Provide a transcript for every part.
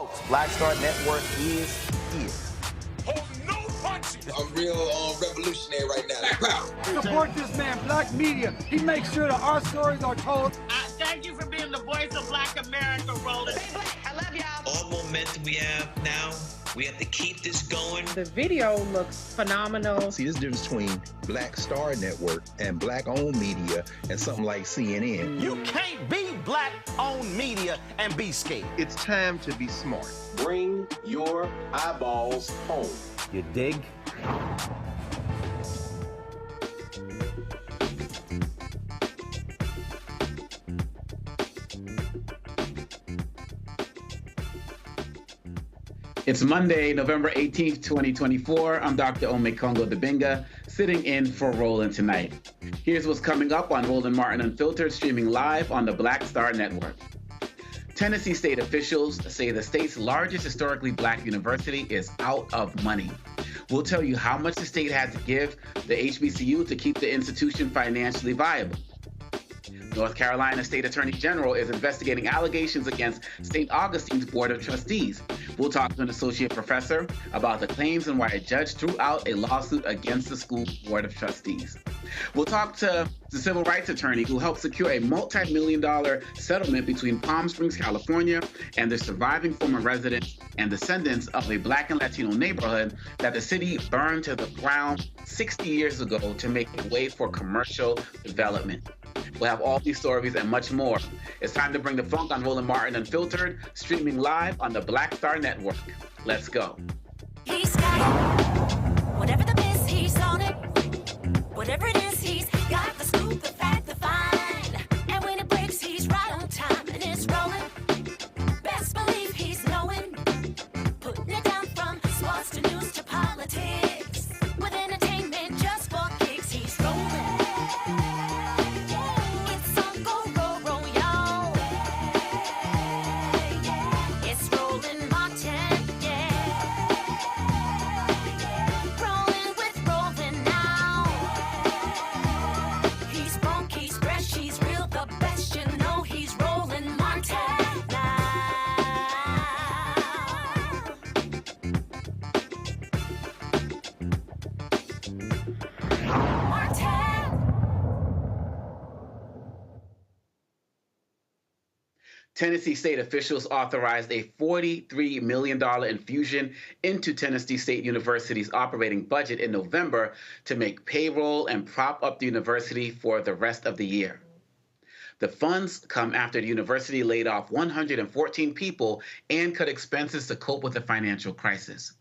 Folks, Black Star Network is here. I'm real revolutionary right now. Black power. Support this man, Black Media. He makes sure that our stories are told. Thank you for being the voice of Black America, Roland. Stay black. I love y'all. All momentum we have now, we have to keep this going. The video looks phenomenal. See, this difference between Black Star Network and Black-owned media and something like CNN. You can't be Black-owned media and be scared. It's time to be smart. Bring your eyeballs home. You dig? It's Monday, November 18th, 2024. I'm Dr. Omekongo Dibinga, sitting in for Roland tonight. Here's what's coming up on Roland Martin Unfiltered, streaming live on the Black Star Network. Tennessee state officials say the state's largest historically Black university is out of money. We'll tell you how much the state had to give the HBCU to keep the institution financially viable. North Carolina State Attorney General is investigating allegations against Saint Augustine's Board of Trustees. We'll talk to an associate professor about the claims and why a judge threw out a lawsuit against the school Board of Trustees. We'll talk to the civil rights attorney who helped secure a multi-million-dollar settlement between Palm Springs, California, and the surviving former residents and descendants of a Black and Latino neighborhood that the city burned to the ground 60 years ago to make way for commercial development. We'll have all these stories and much more. It's time to bring the funk on Roland Martin Unfiltered, streaming live on the Black Star Network. Let's go. He's got it. Whatever the miss, he's on it. Whatever it is, he's got the scoop, the fact, the find. And when it breaks, he's right on time and it's rolling. Best believe he's knowing. Putting it down from sports to news to politics. With entertainment just for kicks, he's rolling. Tennessee state officials authorized a $43 million infusion into Tennessee State University's operating budget in November to make payroll and prop up the university for the rest of the year. The funds come after the university laid off 114 people and cut expenses to cope with the financial crisis.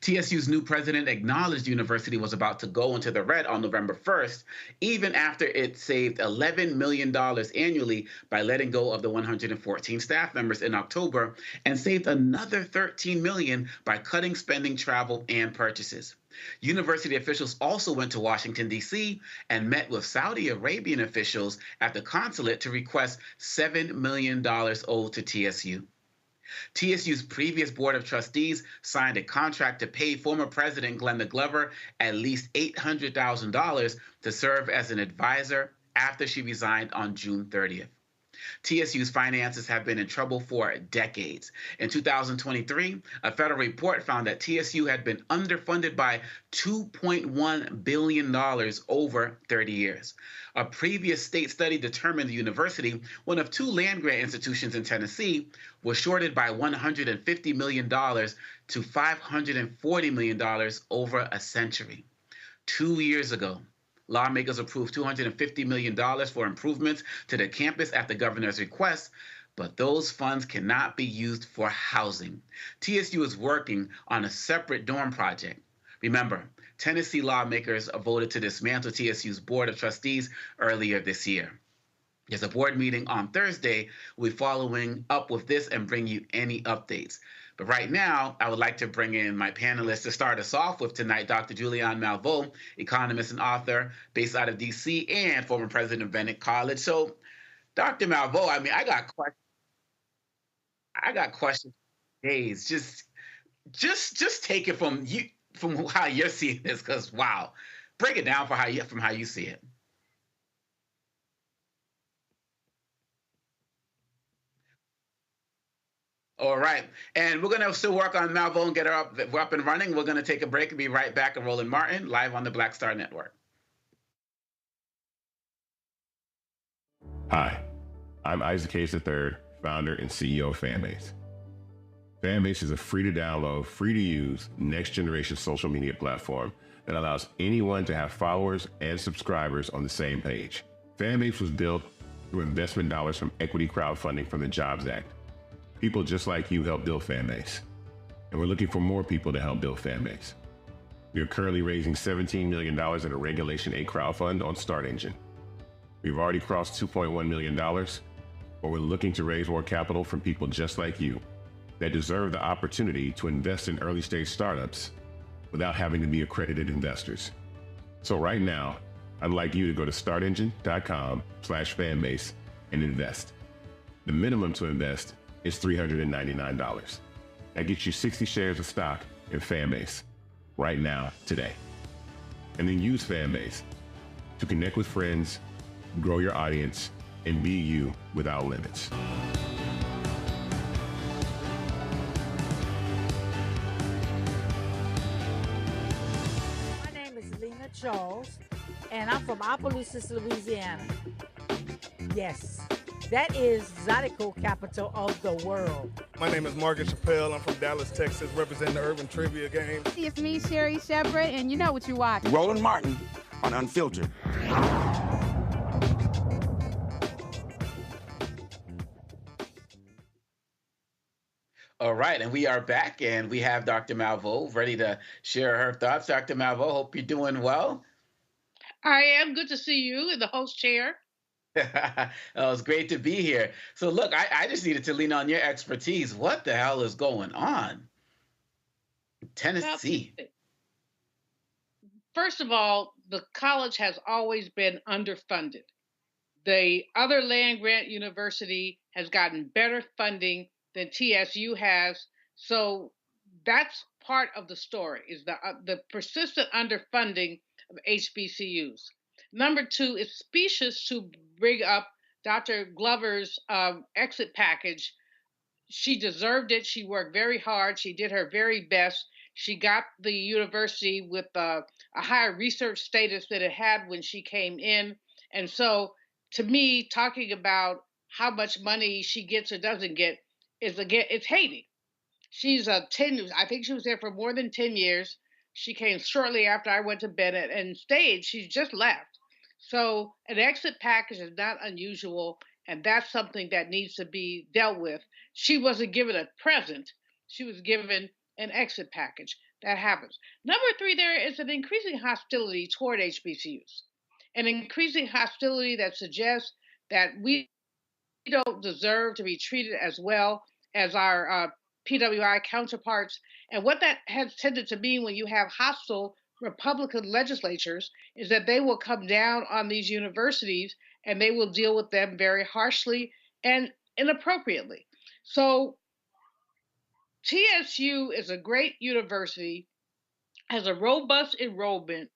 TSU's new president acknowledged the university was about to go into the red on November 1st, even after it saved $11 million annually by letting go of the 114 staff members in October and saved another $13 million by cutting spending, travel, and purchases. University officials also went to Washington, D.C. and met with Saudi Arabian officials at the consulate to request $7 million owed to TSU. TSU's previous Board of Trustees signed a contract to pay former President Glenda Glover at least $800,000 to serve as an advisor after she resigned on June 30th. TSU's finances have been in trouble for decades. In 2023, a federal report found that TSU had been underfunded by $2.1 billion over 30 years. A previous state study determined the university, one of two land-grant institutions in Tennessee, was shorted by $150 million to $540 million over a century. 2 years ago, lawmakers approved $250 million for improvements to the campus at the governor's request, but those funds cannot be used for housing. TSU is working on a separate dorm project. Remember, Tennessee lawmakers voted to dismantle TSU's Board of Trustees earlier this year. There's a board meeting on Thursday. We'll be following up with this and bring you any updates. But right now, I would like to bring in my panelists to start us off with tonight, Dr. Julianne Malveaux, economist and author based out of D.C. and former president of Bennett College. So, Dr. Malveaux, I mean, I got questions for days. Just take it from you, from how you're seeing this, because wow, break it down from how you see it. All right. And we're going to still work on Malvo and get her up and running. We're going to take a break and be right back at Roland Martin, live on the Black Star Network. Hi, I'm Isaac Hayes III, founder and CEO of Fanbase. Fanbase is a free-to-download, free-to-use, next-generation social media platform that allows anyone to have followers and subscribers on the same page. Fanbase was built through investment dollars from equity crowdfunding from the Jobs Act. People just like you help build Fanbase, and we're looking for more people to help build Fanbase. We are currently raising $17 million in a Regulation A crowdfund on Start Engine. We've already crossed $2.1 million, but we're looking to raise more capital from people just like you that deserve the opportunity to invest in early-stage startups without having to be accredited investors. So right now, I'd like you to go to startengine.com/fanbase and invest. The minimum to invest is $399. That gets you 60 shares of stock in Fanbase right now, today. And then use Fanbase to connect with friends, grow your audience, and be you without limits. My name is Lena Charles, and I'm from Opelousas, Louisiana. Yes, that is Zydeco capital of the world. My name is Margaret Chappelle. I'm from Dallas, Texas, representing the Urban Trivia Game. It's me, Sherry Shepherd, and you know what you watch. Roland Martin on Unfiltered. All right, and we are back, and we have Dr. Malvo ready to share her thoughts. Dr. Malvo, hope you're doing well. I am. Good to see you in the host chair. It's great to be here. So look, I just needed to lean on your expertise. What the hell is going on in Tennessee? First of all, the college has always been underfunded. The other land-grant university has gotten better funding than TSU has. So that's part of the story, is the persistent underfunding of HBCUs. Number two, it's specious to bring up Dr. Glover's exit package. She deserved it. She worked very hard. She did her very best. She got the university with a higher research status than it had when she came in. And so, to me, talking about how much money she gets or doesn't get is, again, it's hating. She's I think she was there for more than 10 years. She came shortly after I went to Bennett and stayed. She just left. So an exit package is not unusual, and that's something that needs to be dealt with. She wasn't given a present. She was given an exit package. That happens. Number three, there is an increasing hostility toward HBCUs, an increasing hostility that suggests that we don't deserve to be treated as well as our PWI counterparts. And what that has tended to mean when you have hostile Republican legislatures is that they will come down on these universities and they will deal with them very harshly and inappropriately. So TSU is a great university, has a robust enrollment,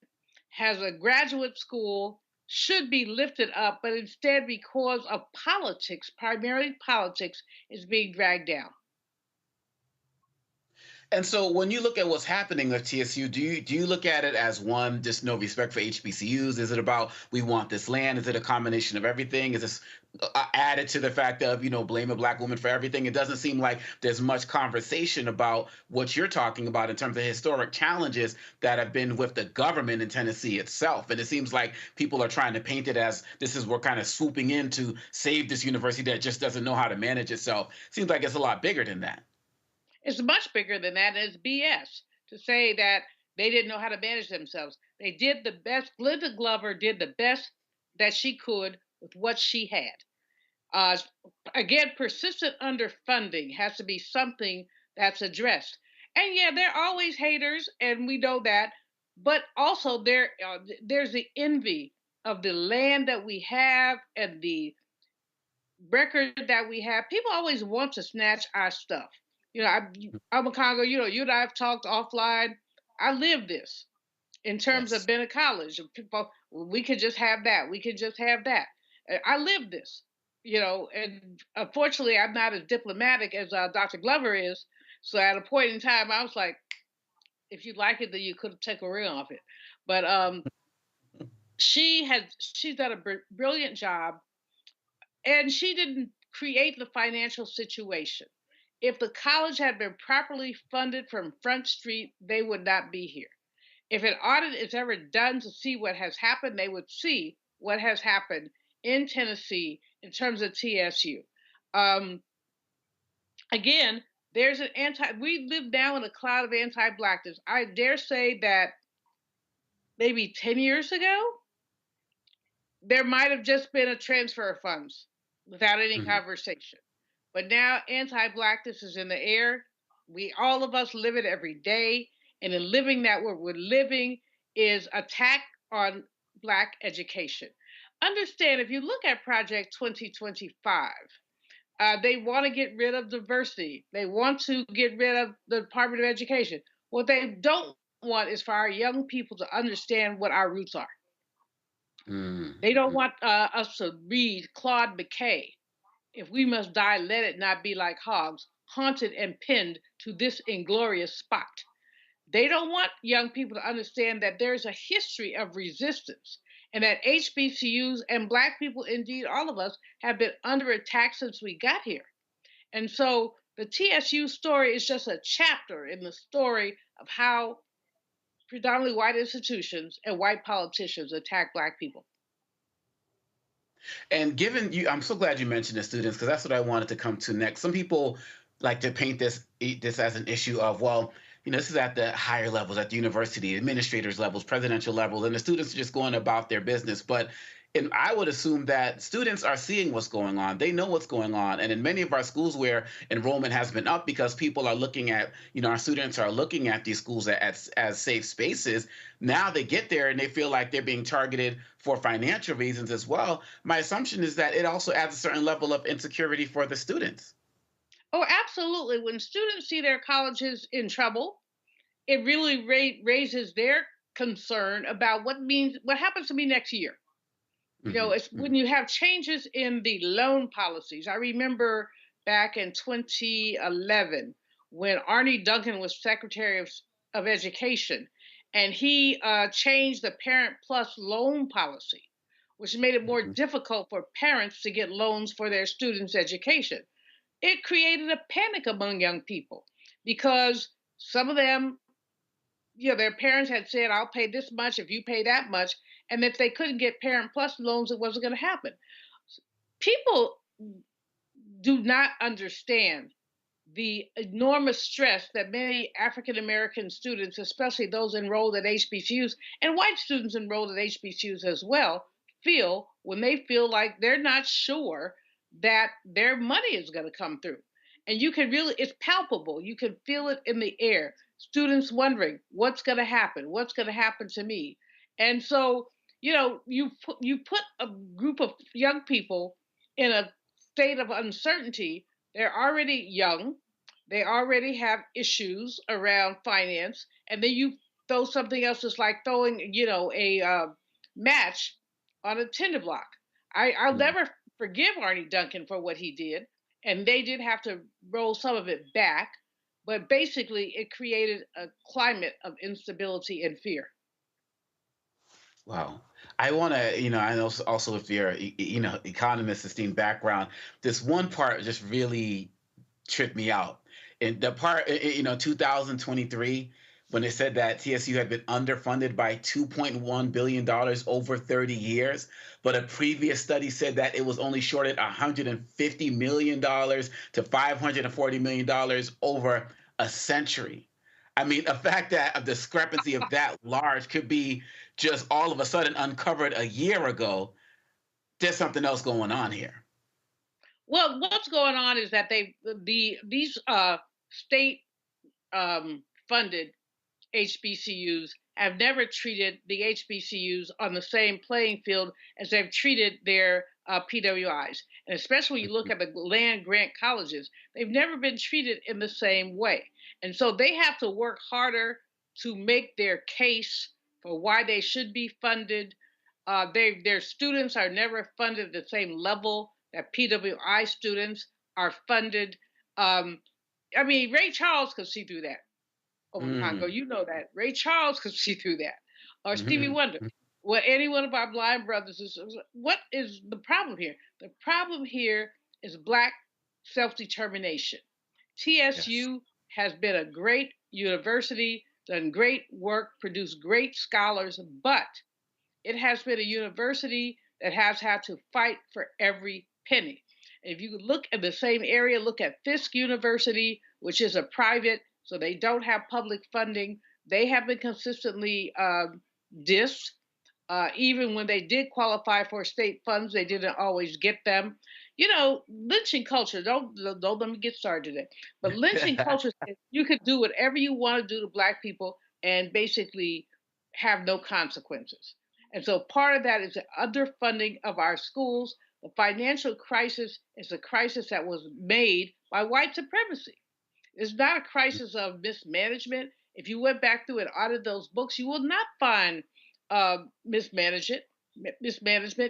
has a graduate school, should be lifted up, but instead, because of politics, primarily politics, is being dragged down. And so when you look at what's happening at TSU, do you look at it as, one, just no respect for HBCUs? Is it about we want this land? Is it a combination of everything? Is this added to the fact of, blame a Black woman for everything? It doesn't seem like there's much conversation about what you're talking about in terms of historic challenges that have been with the government in Tennessee itself. And it seems like people are trying to paint it as we're kind of swooping in to save this university that just doesn't know how to manage itself. Seems like it's a lot bigger than that. It's much bigger than that. It's BS to say that they didn't know how to manage themselves. They did the best. Glenda Glover did the best that she could with what she had. Again, persistent underfunding has to be something that's addressed. And yeah, there are always haters, and we know that. But also there's the envy of the land that we have and the record that we have. People always want to snatch our stuff. I'm a Congo, you and I have talked offline. I live this in terms of Bennett College. People, we could just have that. We could just have that. I live this. And unfortunately, I'm not as diplomatic as Dr. Glover is. So at a point in time, I was like, if you like it, then you could take a ring off it. But she's done a brilliant job, and she didn't create the financial situation. If the college had been properly funded from Front Street, they would not be here. If an audit is ever done to see what has happened, they would see what has happened in Tennessee in terms of TSU. Um, Again, there's an we live now in a cloud of anti-blackness. I dare say that maybe 10 years ago, there might have just been a transfer of funds without any conversation. But now anti-blackness is in the air. All of us live it every day. And in living that, what we're living is attack on Black education. Understand, if you look at Project 2025, they want to get rid of diversity. They want to get rid of the Department of Education. What they don't want is for our young people to understand what our roots are. They don't want us to read Claude McKay. If we must die, let it not be like hogs, haunted and pinned to this inglorious spot. They don't want young people to understand that there's a history of resistance and that HBCUs and Black people, indeed all of us, have been under attack since we got here. And so the TSU story is just a chapter in the story of how predominantly white institutions and white politicians attack Black people. And given you, I'm so glad you mentioned the students, because that's what I wanted to come to next. Some people like to paint this as an issue of, well, this is at the higher levels, at the university, administrators levels, presidential levels, and the students are just going about their business. But I would assume that students are seeing what's going on. They know what's going on. And in many of our schools where enrollment has been up because people are looking at, our students are looking at these schools as safe spaces, now they get there and they feel like they're being targeted for financial reasons as well. My assumption is that it also adds a certain level of insecurity for the students. Oh, absolutely. When students see their colleges in trouble, it really raises their concern about what happens to me next year. It's when you have changes in the loan policies. I remember back in 2011 when Arne Duncan was Secretary of Education, and he changed the Parent Plus loan policy, which made it more difficult for parents to get loans for their students' education. It created a panic among young people because some of them, their parents had said, I'll pay this much if you pay that much. And if they couldn't get Parent Plus loans, it wasn't going to happen. People do not understand the enormous stress that many African American students, especially those enrolled at HBCUs, and white students enrolled at HBCUs as well, feel when they feel like they're not sure that their money is going to come through. And you can it's palpable. You can feel it in the air. Students wondering, what's going to happen? What's going to happen to me? And so, you put a group of young people in a state of uncertainty. They're already young. They already have issues around finance. And then you throw something else that's like throwing, a match on a tinder block. I'll never forgive Arne Duncan for what he did. And they did have to roll some of it back. But basically, it created a climate of instability and fear. Wow. I want to, I know also with your, economist esteemed background, this one part just really tripped me out. And the part, 2023, when they said that TSU had been underfunded by $2.1 billion over 30 years, but a previous study said that it was only shorted $150 million to $540 million over a century. I mean, the fact that a discrepancy of that large could be just all of a sudden uncovered a year ago, there's something else going on here. Well, what's going on is that these state funded HBCUs have never treated the HBCUs on the same playing field as they've treated their PWIs. And especially when you look at the land grant colleges, they've never been treated in the same way. And so they have to work harder to make their case for why they should be funded. Their students are never funded at the same level that PWI students are funded. I mean, Ray Charles could see through that. Congo, you know that. Ray Charles could see through that. Or Stevie Wonder. Well, any one of our blind brothers is. What is the problem here? The problem here is Black self-determination. TSU has been a great university, done great work, produced great scholars, but it has been a university that has had to fight for every penny. If you look at the same area, look at Fisk University, which is a private, so they don't have public funding. They have been consistently dissed. Even when they did qualify for state funds, they didn't always get them. You know, lynching culture, don't let me get started today, but lynching culture, you could do whatever you want to do to Black people and basically have no consequences. And so part of that is the underfunding of our schools. The financial crisis is a crisis that was made by white supremacy. It's not a crisis of mismanagement. If you went back through and audited those books, you will not find mismanagement.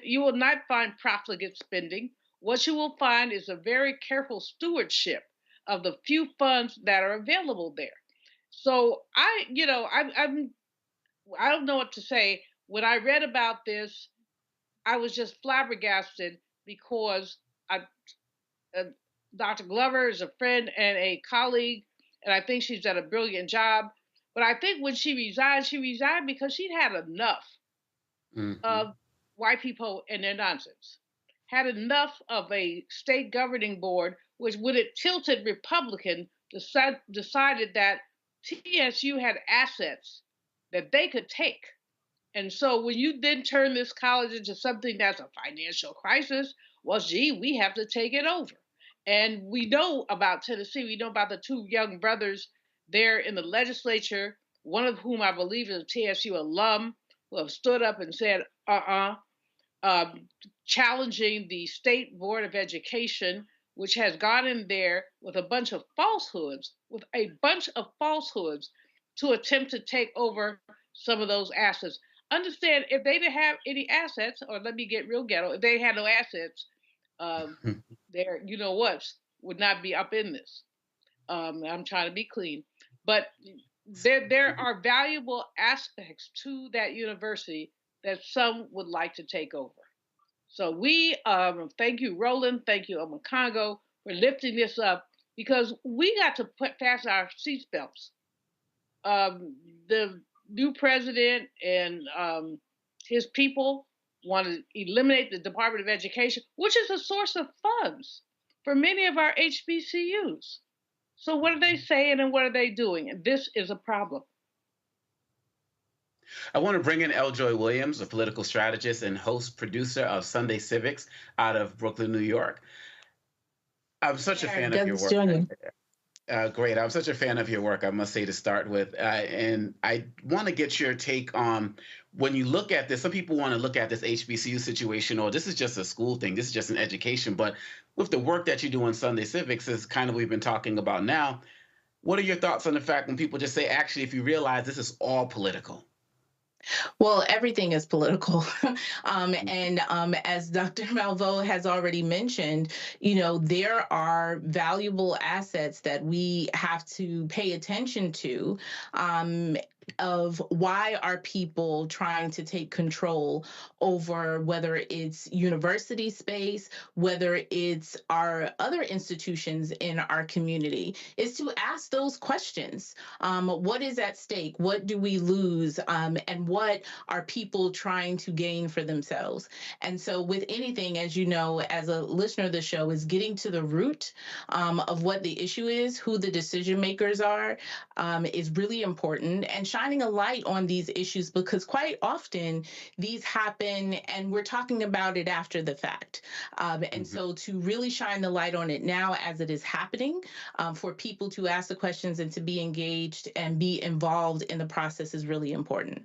You will not find profligate spending. What you will find is a very careful stewardship of the few funds that are available there. So I don't know what to say. When I read about this, I was just flabbergasted because Dr. Glover is a friend and a colleague, and I think she's done a brilliant job. But I think when she resigned because she'd had enough of white people and their nonsense. Had enough of a state governing board, which, when it tilted Republican, decided that TSU had assets that they could take. And so when you then turn this college into something that's a financial crisis, well, gee, we have to take it over. And we know about Tennessee. We know about the two young brothers there in the legislature, one of whom I believe is a TSU alum, who have stood up and said, challenging the State Board of Education, which has gone in there with a bunch of falsehoods, to attempt to take over some of those assets. Understand, if they didn't have any assets, or let me get real ghetto, if they had no assets, their would not be up in this. I'm trying to be clean, but there are valuable aspects to that university that some would like to take over. So we thank you, Roland, thank you, Congo, for lifting this up, because we got to fasten our seatbelts. The new president and his people want to eliminate the Department of Education, which is a source of funds for many of our HBCUs. So what are they saying and what are they doing? And this is a problem. I want to bring in Eljoy Williams, a political strategist and host producer of Sunday Civics out of Brooklyn, New York. I'm such a fan of your work. Great. I'm such a fan of your work, I must say, to start with. And I want to get your take on, when you look at this, some people want to look at this HBCU situation, or this is just a school thing, this is just an education. But with the work that you do on Sunday Civics, is kind of what we've been talking about now. What are your thoughts on the fact when people just say, actually, if you realize this is all political? Well, everything is political. And as Dr. Malveaux has already mentioned, there are valuable assets that we have to pay attention to. Of why are people trying to take control over whether it's university space, whether it's our other institutions in our community, is to ask those questions. What is at stake? What do we lose? And what are people trying to gain for themselves? And so with anything, as you know, as a listener of the show, is getting to the root of what the issue is, who the decision makers are, is really important. And shining a light on these issues, because quite often these happen and we're talking about it after the fact. And so to really shine the light on it now as it is happening, for people to ask the questions and to be engaged and be involved in the process is really important.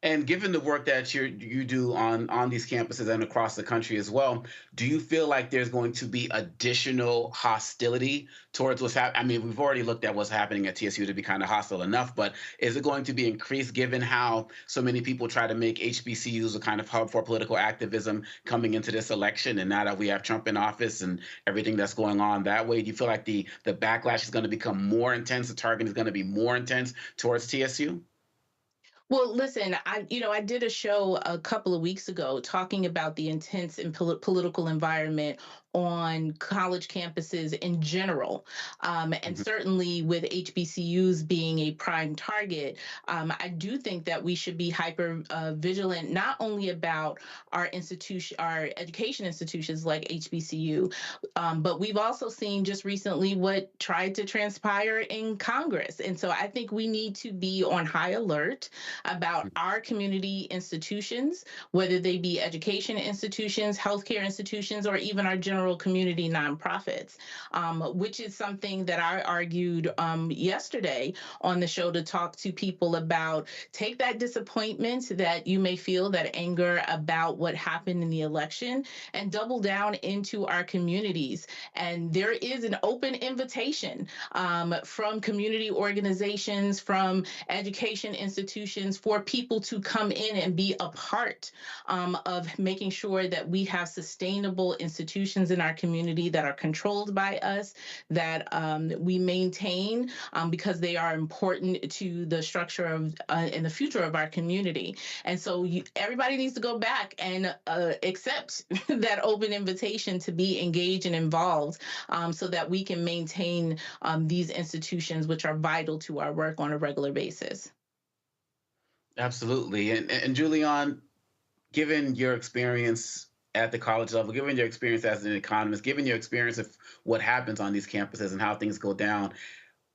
And given the work that you do on these campuses and across the country as well, do you feel like there's going to be additional hostility towards what's happening? I mean, we've already looked at what's happening at TSU to be kind of hostile enough, but is it going to be increased given how so many people try to make HBCUs a kind of hub for political activism coming into this election? And now that we have Trump in office and everything that's going on that way, do you feel like the backlash is going to become more intense, the target is going to be more intense towards TSU? Well, listen, I did a show a couple of weeks ago talking about the intense and political environment on college campuses in general. And certainly with HBCUs being a prime target, I do think that we should be hyper vigilant, not only about our education institutions like HBCU, but we've also seen just recently what tried to transpire in Congress. And so I think we need to be on high alert about our community institutions, whether they be education institutions, healthcare institutions, or even our general community nonprofits, which is something that I argued yesterday on the show to talk to people about. Take that disappointment that you may feel, that anger about what happened in the election, and double down into our communities. And there is an open invitation from community organizations, from education institutions, for people to come in and be a part of making sure that we have sustainable institutions in our community that are controlled by us, that we maintain because they are important to the structure of and the future of our community. And so everybody needs to go back and accept that open invitation to be engaged and involved so that we can maintain these institutions, which are vital to our work on a regular basis. Absolutely. And Julian, given your experience at the college level, given your experience as an economist, given your experience of what happens on these campuses and how things go down,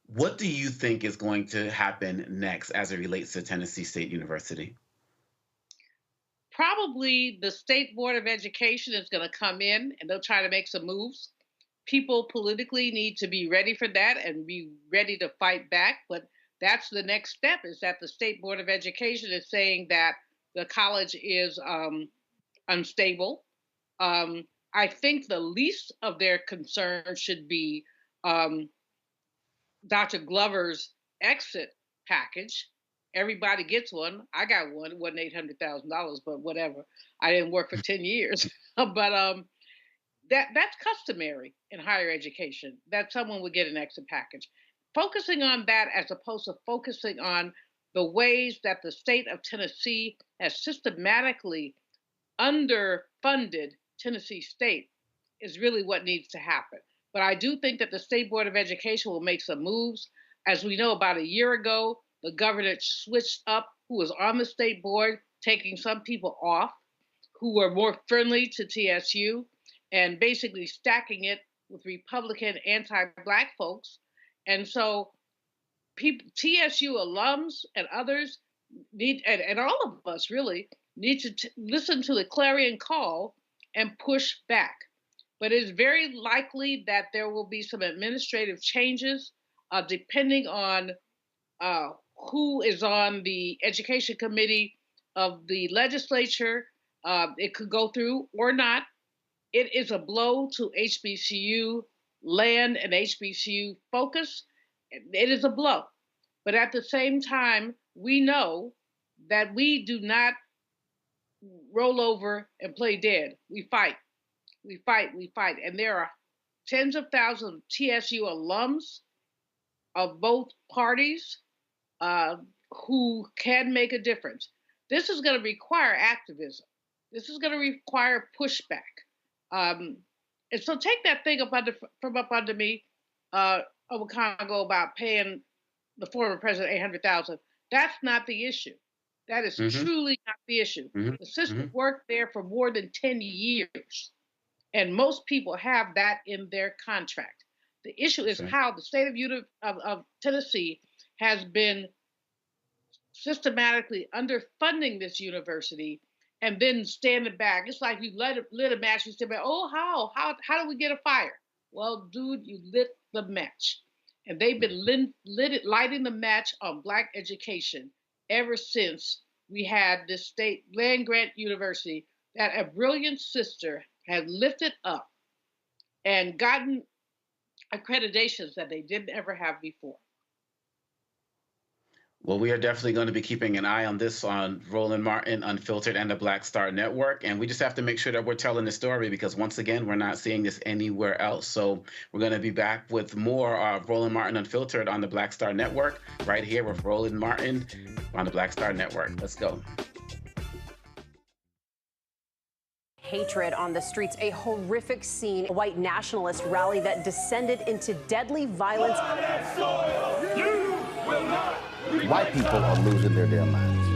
what do you think is going to happen next as it relates to Tennessee State University? Probably the State Board of Education is going to come in and they'll try to make some moves. People politically need to be ready for that and be ready to fight back. But that's the next step, is that the State Board of Education is saying that the college is unstable. I think the least of their concerns should be Dr. Glover's exit package. Everybody gets one. I got one. It wasn't $800,000, but whatever. I didn't work for 10 years. But that's customary in higher education, that someone would get an exit package. Focusing on that as opposed to focusing on the ways that the state of Tennessee has systematically underfunded Tennessee State is really what needs to happen. But I do think that the State Board of Education will make some moves. As we know, about a year ago, the governor switched up who was on the state board, taking some people off who were more friendly to TSU and basically stacking it with Republican anti-Black folks. And so TSU alums and others need, and all of us really, need to listen to the clarion call and push back. But it's very likely that there will be some administrative changes depending on who is on the education committee of the legislature. It could go through or not. It is a blow to HBCU land and HBCU focus. It is a blow. But at the same time, we know that we do not roll over and play dead. We fight. We fight. We fight. And there are tens of thousands of TSU alums of both parties who can make a difference. This is going to require activism. This is going to require pushback. And so take that thing from up under me over Congo about paying the former president $800,000. That's not the issue. That is truly not the issue. The system worked there for more than 10 years, and most people have that in their contract. The issue is how the state of Tennessee has been systematically underfunding this university and then standing back. It's like you lit a match, you stand back, oh, how do we get a fire? Well, dude, you lit the match. And they've been lighting the match on Black education ever since we had this state land grant university that a brilliant sister had lifted up and gotten accreditations that they didn't ever have before. Well, we are definitely going to be keeping an eye on this on Roland Martin Unfiltered and the Black Star Network. And we just have to make sure that we're telling the story because, once again, we're not seeing this anywhere else. So we're going to be back with more Roland Martin Unfiltered on the Black Star Network right here with Roland Martin on the Black Star Network. Let's go. Hatred on the streets, a horrific scene, a white nationalist rally that descended into deadly violence. White people are losing their damn minds.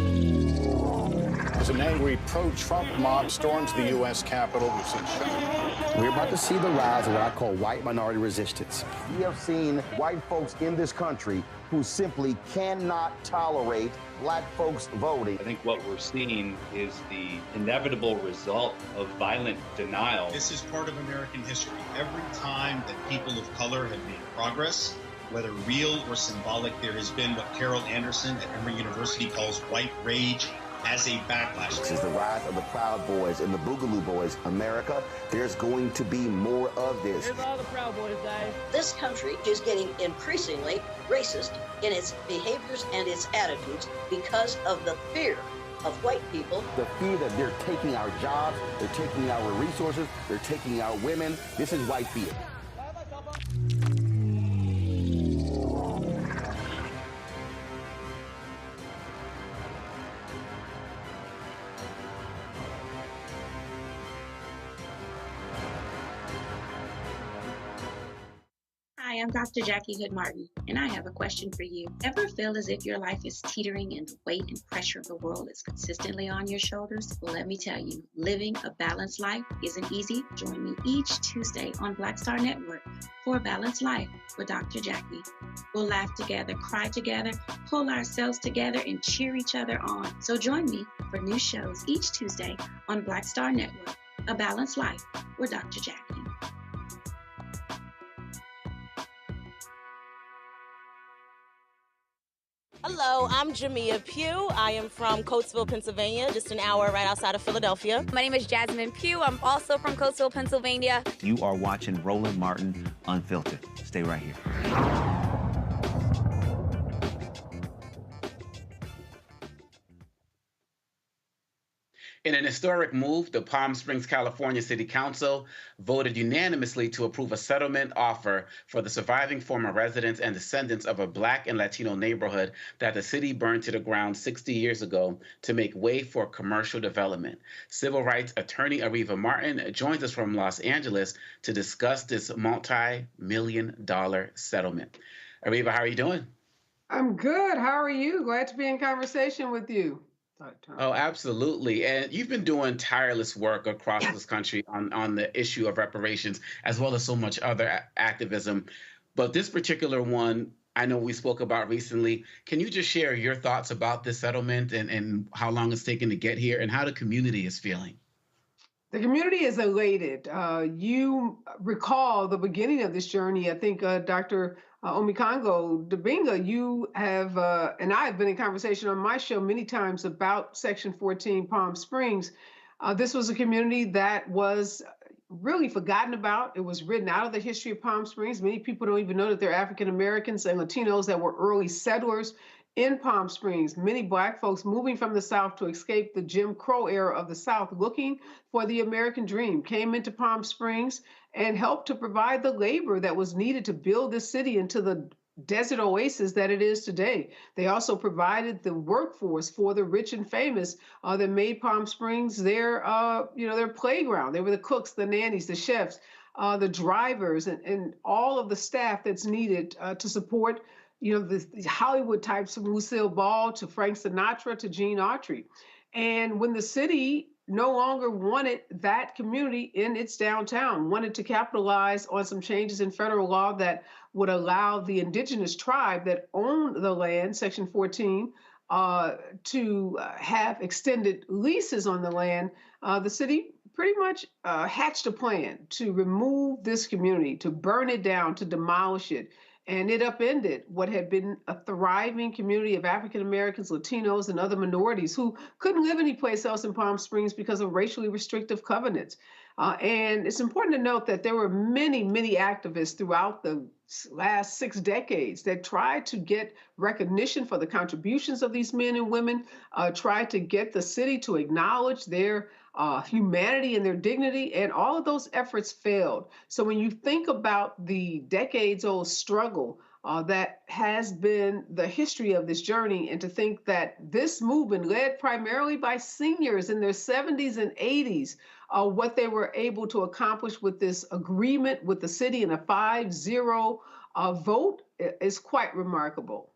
As an angry pro-Trump mob storms the U.S. Capitol, we've seen shooting. We're about to see the rise of what I call white minority resistance. We have seen white folks in this country who simply cannot tolerate black folks voting. I think what we're seeing is the inevitable result of violent denial. This is part of American history. Every time that people of color have made progress, whether real or symbolic, there has been what Carol Anderson at Emory University calls white rage as a backlash. This is the rise of the Proud Boys and the Boogaloo Boys. America, there's going to be more of this. Here's all the Proud Boys, guys. This country is getting increasingly racist in its behaviors and its attitudes because of the fear of white people. The fear that they're taking our jobs, they're taking our resources, they're taking our women. This is white fear. Hi, I'm Dr. Jackie Hood Martin, and I have a question for you. Ever feel as if your life is teetering and the weight and pressure of the world is consistently on your shoulders? Well, let me tell you, living a balanced life isn't easy. Join me each Tuesday on Black Star Network for A Balanced Life with Dr. Jackie. We'll laugh together, cry together, pull ourselves together, and cheer each other on. So join me for new shows each Tuesday on Black Star Network, A Balanced Life with Dr. Jackie. Hello, I'm Jamia Pugh. I am from Coatesville, Pennsylvania, just an hour right outside of Philadelphia. My name is Jasmine Pugh. I'm also from Coatesville, Pennsylvania. You are watching Roland Martin Unfiltered. Stay right here. In an historic move, the Palm Springs, California City Council voted unanimously to approve a settlement offer for the surviving former residents and descendants of a Black and Latino neighborhood that the city burned to the ground 60 years ago to make way for commercial development. Civil rights attorney Ariva Martin joins us from Los Angeles to discuss this multi-million-dollar settlement. Ariva, how are you doing? I'm good. How are you? Glad to be in conversation with you. Oh, absolutely. And you've been doing tireless work across this country on the issue of reparations, as well as so much other activism. But this particular one, I know we spoke about recently. Can you just share your thoughts about this settlement and how long it's taken to get here and how the community is feeling? The community is elated. You recall the beginning of this journey. I think Dr. Omikango Dabinga, you have, and I have been in conversation on my show many times about Section 14 Palm Springs. This was a community that was really forgotten about. It was written out of the history of Palm Springs. Many people don't even know that they're African Americans and Latinos that were early settlers in Palm Springs. Many Black folks moving from the South to escape the Jim Crow era of the South, looking for the American dream, came into Palm Springs and helped to provide the labor that was needed to build this city into the desert oasis that it is today. They also provided the workforce for the rich and famous that made Palm Springs their playground. They were the cooks, the nannies, the chefs, the drivers, and all of the staff that's needed to support the Hollywood types from Lucille Ball to Frank Sinatra to Gene Autry. And when the city no longer wanted that community in its downtown, wanted to capitalize on some changes in federal law that would allow the indigenous tribe that owned the land, Section 14, to have extended leases on the land, the city pretty much hatched a plan to remove this community, to burn it down, to demolish it. and it upended what had been a thriving community of African Americans, Latinos, and other minorities who couldn't live anyplace else in Palm Springs because of racially restrictive covenants. And it's important to note that there were many, many activists throughout the last 6 decades that tried to get recognition for the contributions of these men and women, tried to get the city to acknowledge their humanity and their dignity, and all of those efforts failed. So when you think about the decades-old struggle that has been the history of this journey, and to think that this movement, led primarily by seniors in their 70s and 80s, what they were able to accomplish with this agreement with the city in a 5-0 vote is quite remarkable.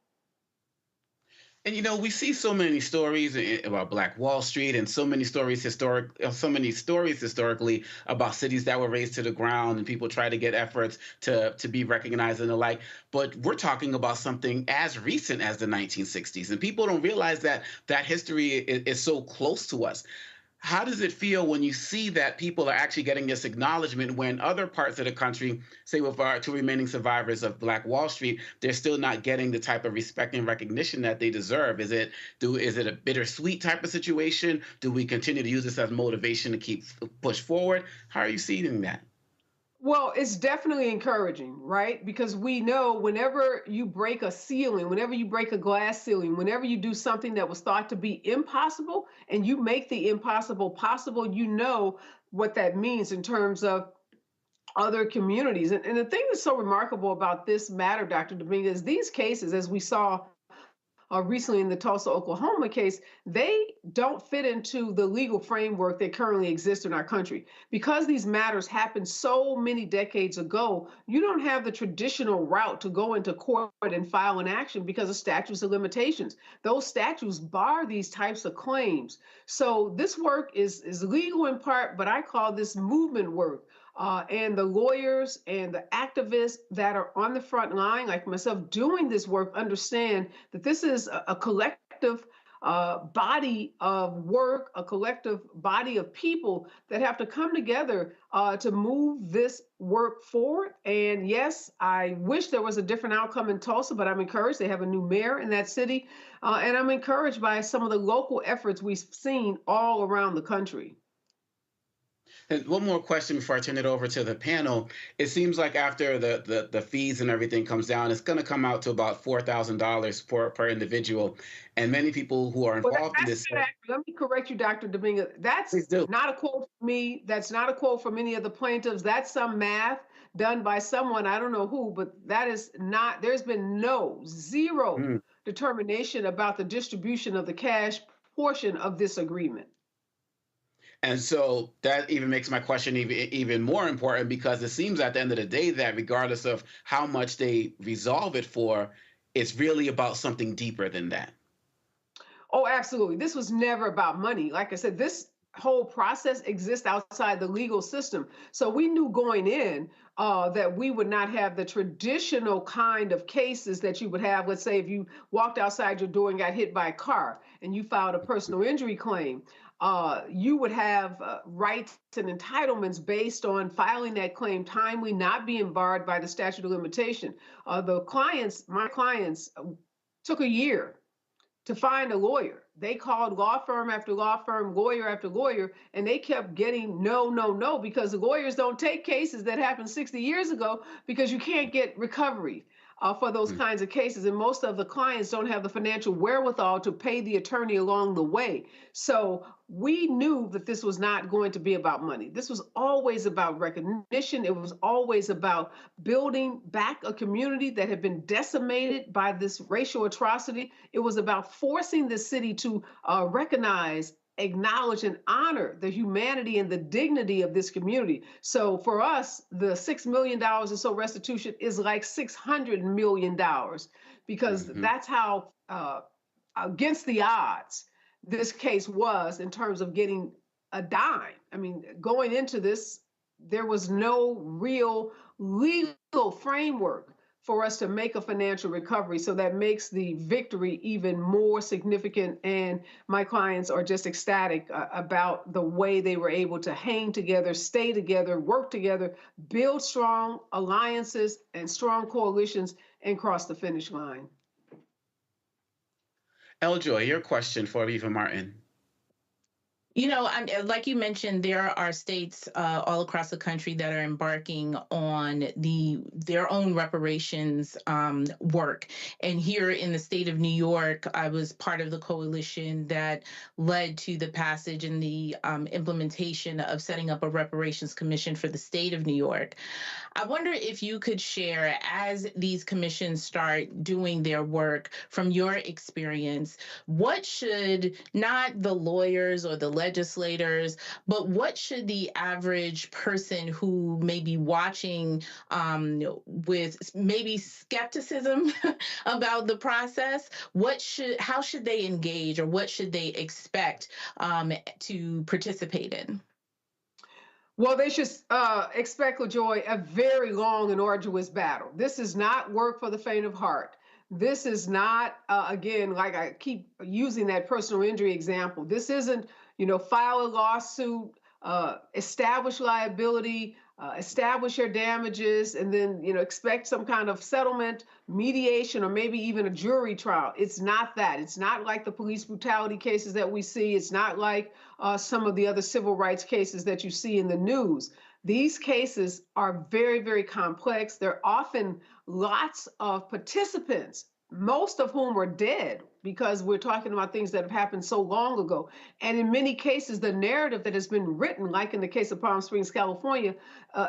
And we see so many stories about Black Wall Street, and so many stories historically about cities that were razed to the ground, and people try to get efforts to be recognized and the like. But we're talking about something as recent as the 1960s, and people don't realize that that history is so close to us. How does it feel when you see that people are actually getting this acknowledgement when other parts of the country, say with our two remaining survivors of Black Wall Street, they're still not getting the type of respect and recognition that they deserve? Is it a bittersweet type of situation? Do we continue to use this as motivation to keep push forward? How are you seeing that? Well, it's definitely encouraging, right? Because we know whenever you break a ceiling, whenever you break a glass ceiling, whenever you do something that was thought to be impossible and you make the impossible possible, you know what that means in terms of other communities. And the thing that's so remarkable about this matter, Dr. Dominguez, these cases, as we saw recently in the Tulsa, Oklahoma case, they don't fit into the legal framework that currently exists in our country. Because these matters happened so many decades ago, you don't have the traditional route to go into court and file an action because of statutes of limitations. Those statutes bar these types of claims. So this work is legal in part, but I call this movement work. And the lawyers and the activists that are on the front line, like myself, doing this work, understand that this is a collective body of work, a collective body of people that have to come together to move this work forward. And yes, I wish there was a different outcome in Tulsa, but I'm encouraged. They have a new mayor in that city. And I'm encouraged by some of the local efforts we've seen all around the country. And one more question before I turn it over to the panel. It seems like after the fees and everything comes down, it's going to come out to about $4,000 per individual. And many people who are involved in this. Let me correct you, Dr. Dominguez. That's not a quote from me. That's not a quote from any of the plaintiffs. That's some math done by someone, I don't know who, but that is not, there's been zero determination about the distribution of the cash portion of this agreement. And so that even makes my question even more important, because it seems at the end of the day that regardless of how much they resolve it for, it's really about something deeper than that. Oh, absolutely. This was never about money. Like I said, this whole process exists outside the legal system. So we knew going in that we would not have the traditional kind of cases that you would have. Let's say if you walked outside your door and got hit by a car and you filed a personal injury claim. You would have rights and entitlements based on filing that claim timely, not being barred by the statute of limitation. My clients took a year to find a lawyer. They called law firm after law firm, lawyer after lawyer, and they kept getting no, because the lawyers don't take cases that happened 60 years ago because you can't get recovery for those kinds of cases. And most of the clients don't have the financial wherewithal to pay the attorney along the way. So we knew that this was not going to be about money. This was always about recognition. It was always about building back a community that had been decimated by this racial atrocity. It was about forcing the city to recognize, acknowledge, and honor the humanity and the dignity of this community. So for us, the $6 million or so restitution is like $600 million, because that's how against the odds this case was in terms of getting a dime. I mean, going into this, there was no real legal framework for us to make a financial recovery. So that makes the victory even more significant. And my clients are just ecstatic about the way they were able to hang together, stay together, work together, build strong alliances and strong coalitions, and cross the finish line. Eljoy, your question for Aviva Martin. You know, like you mentioned, there are states all across the country that are embarking on their own reparations work. And here in the state of New York, I was part of the coalition that led to the passage and the implementation of setting up a reparations commission for the state of New York. I wonder if you could share, as these commissions start doing their work, from your experience, what should not the lawyers or the legislators, but what should the average person who may be watching with maybe skepticism about the process, how should they engage, or what should they expect to participate in? Well, they should expect, LaJoy, a very long and arduous battle. This is not work for the faint of heart. This is not, again, like I keep using that personal injury example. This isn't, file a lawsuit, establish liability, establish your damages, and then, expect some kind of settlement, mediation, or maybe even a jury trial. It's not that. It's not like the police brutality cases that we see. It's not like some of the other civil rights cases that you see in the news. These cases are very, very complex. There are often lots of participants, most of whom are dead, because we're talking about things that have happened so long ago. And in many cases, the narrative that has been written, like in the case of Palm Springs, California,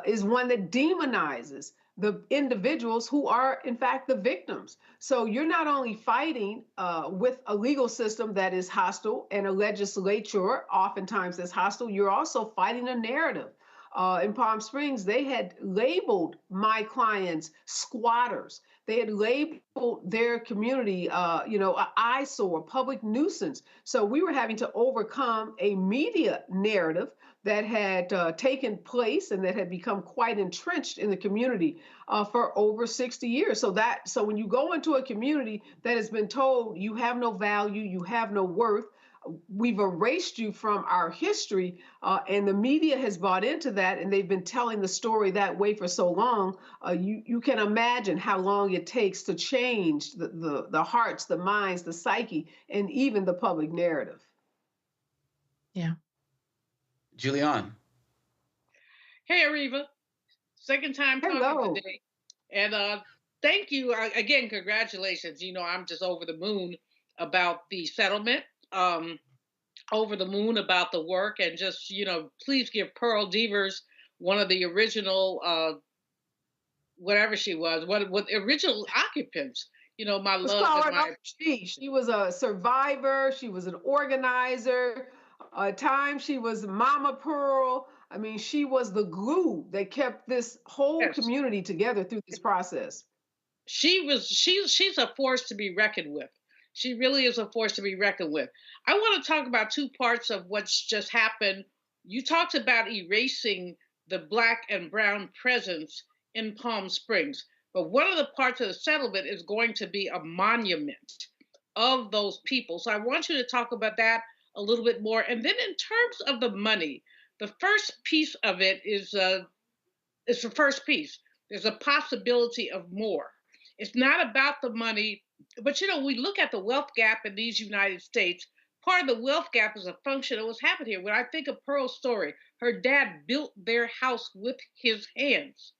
is one that demonizes the individuals who are, in fact, the victims. So you're not only fighting with a legal system that is hostile and a legislature oftentimes that's hostile, you're also fighting a narrative. In Palm Springs, they had labeled my clients squatters. They had labeled their community, an eyesore, public nuisance. So we were having to overcome a media narrative that had taken place and that had become quite entrenched in the community for over 60 years. So when you go into a community that has been told you have no value, you have no worth, we've erased you from our history, and the media has bought into that, and they've been telling the story that way for so long. You can imagine how long it takes to change the hearts, the minds, the psyche, and even the public narrative. Yeah. Julianne. Hey, Ariva. Second time talking today. And thank you. Again, congratulations. I'm just over the moon about the settlement. Over the moon about the work, and just please give Pearl Devers, one of the original whatever she was, what original occupants, my love and my she was a survivor, she was an organizer. At times she was Mama Pearl. I mean, she was the glue that kept this whole community together through this process. She's a force to be reckoned with. She really is a force to be reckoned with. I want to talk about two parts of what's just happened. You talked about erasing the Black and brown presence in Palm Springs, but one of the parts of the settlement is going to be a monument of those people. So I want you to talk about that a little bit more. And then in terms of the money, the first piece of it is the first piece. There's a possibility of more. It's not about the money, but we look at the wealth gap in these United States. Part of the wealth gap is a function of what's happened here. When I think of Pearl's story, her dad built their house with his hands,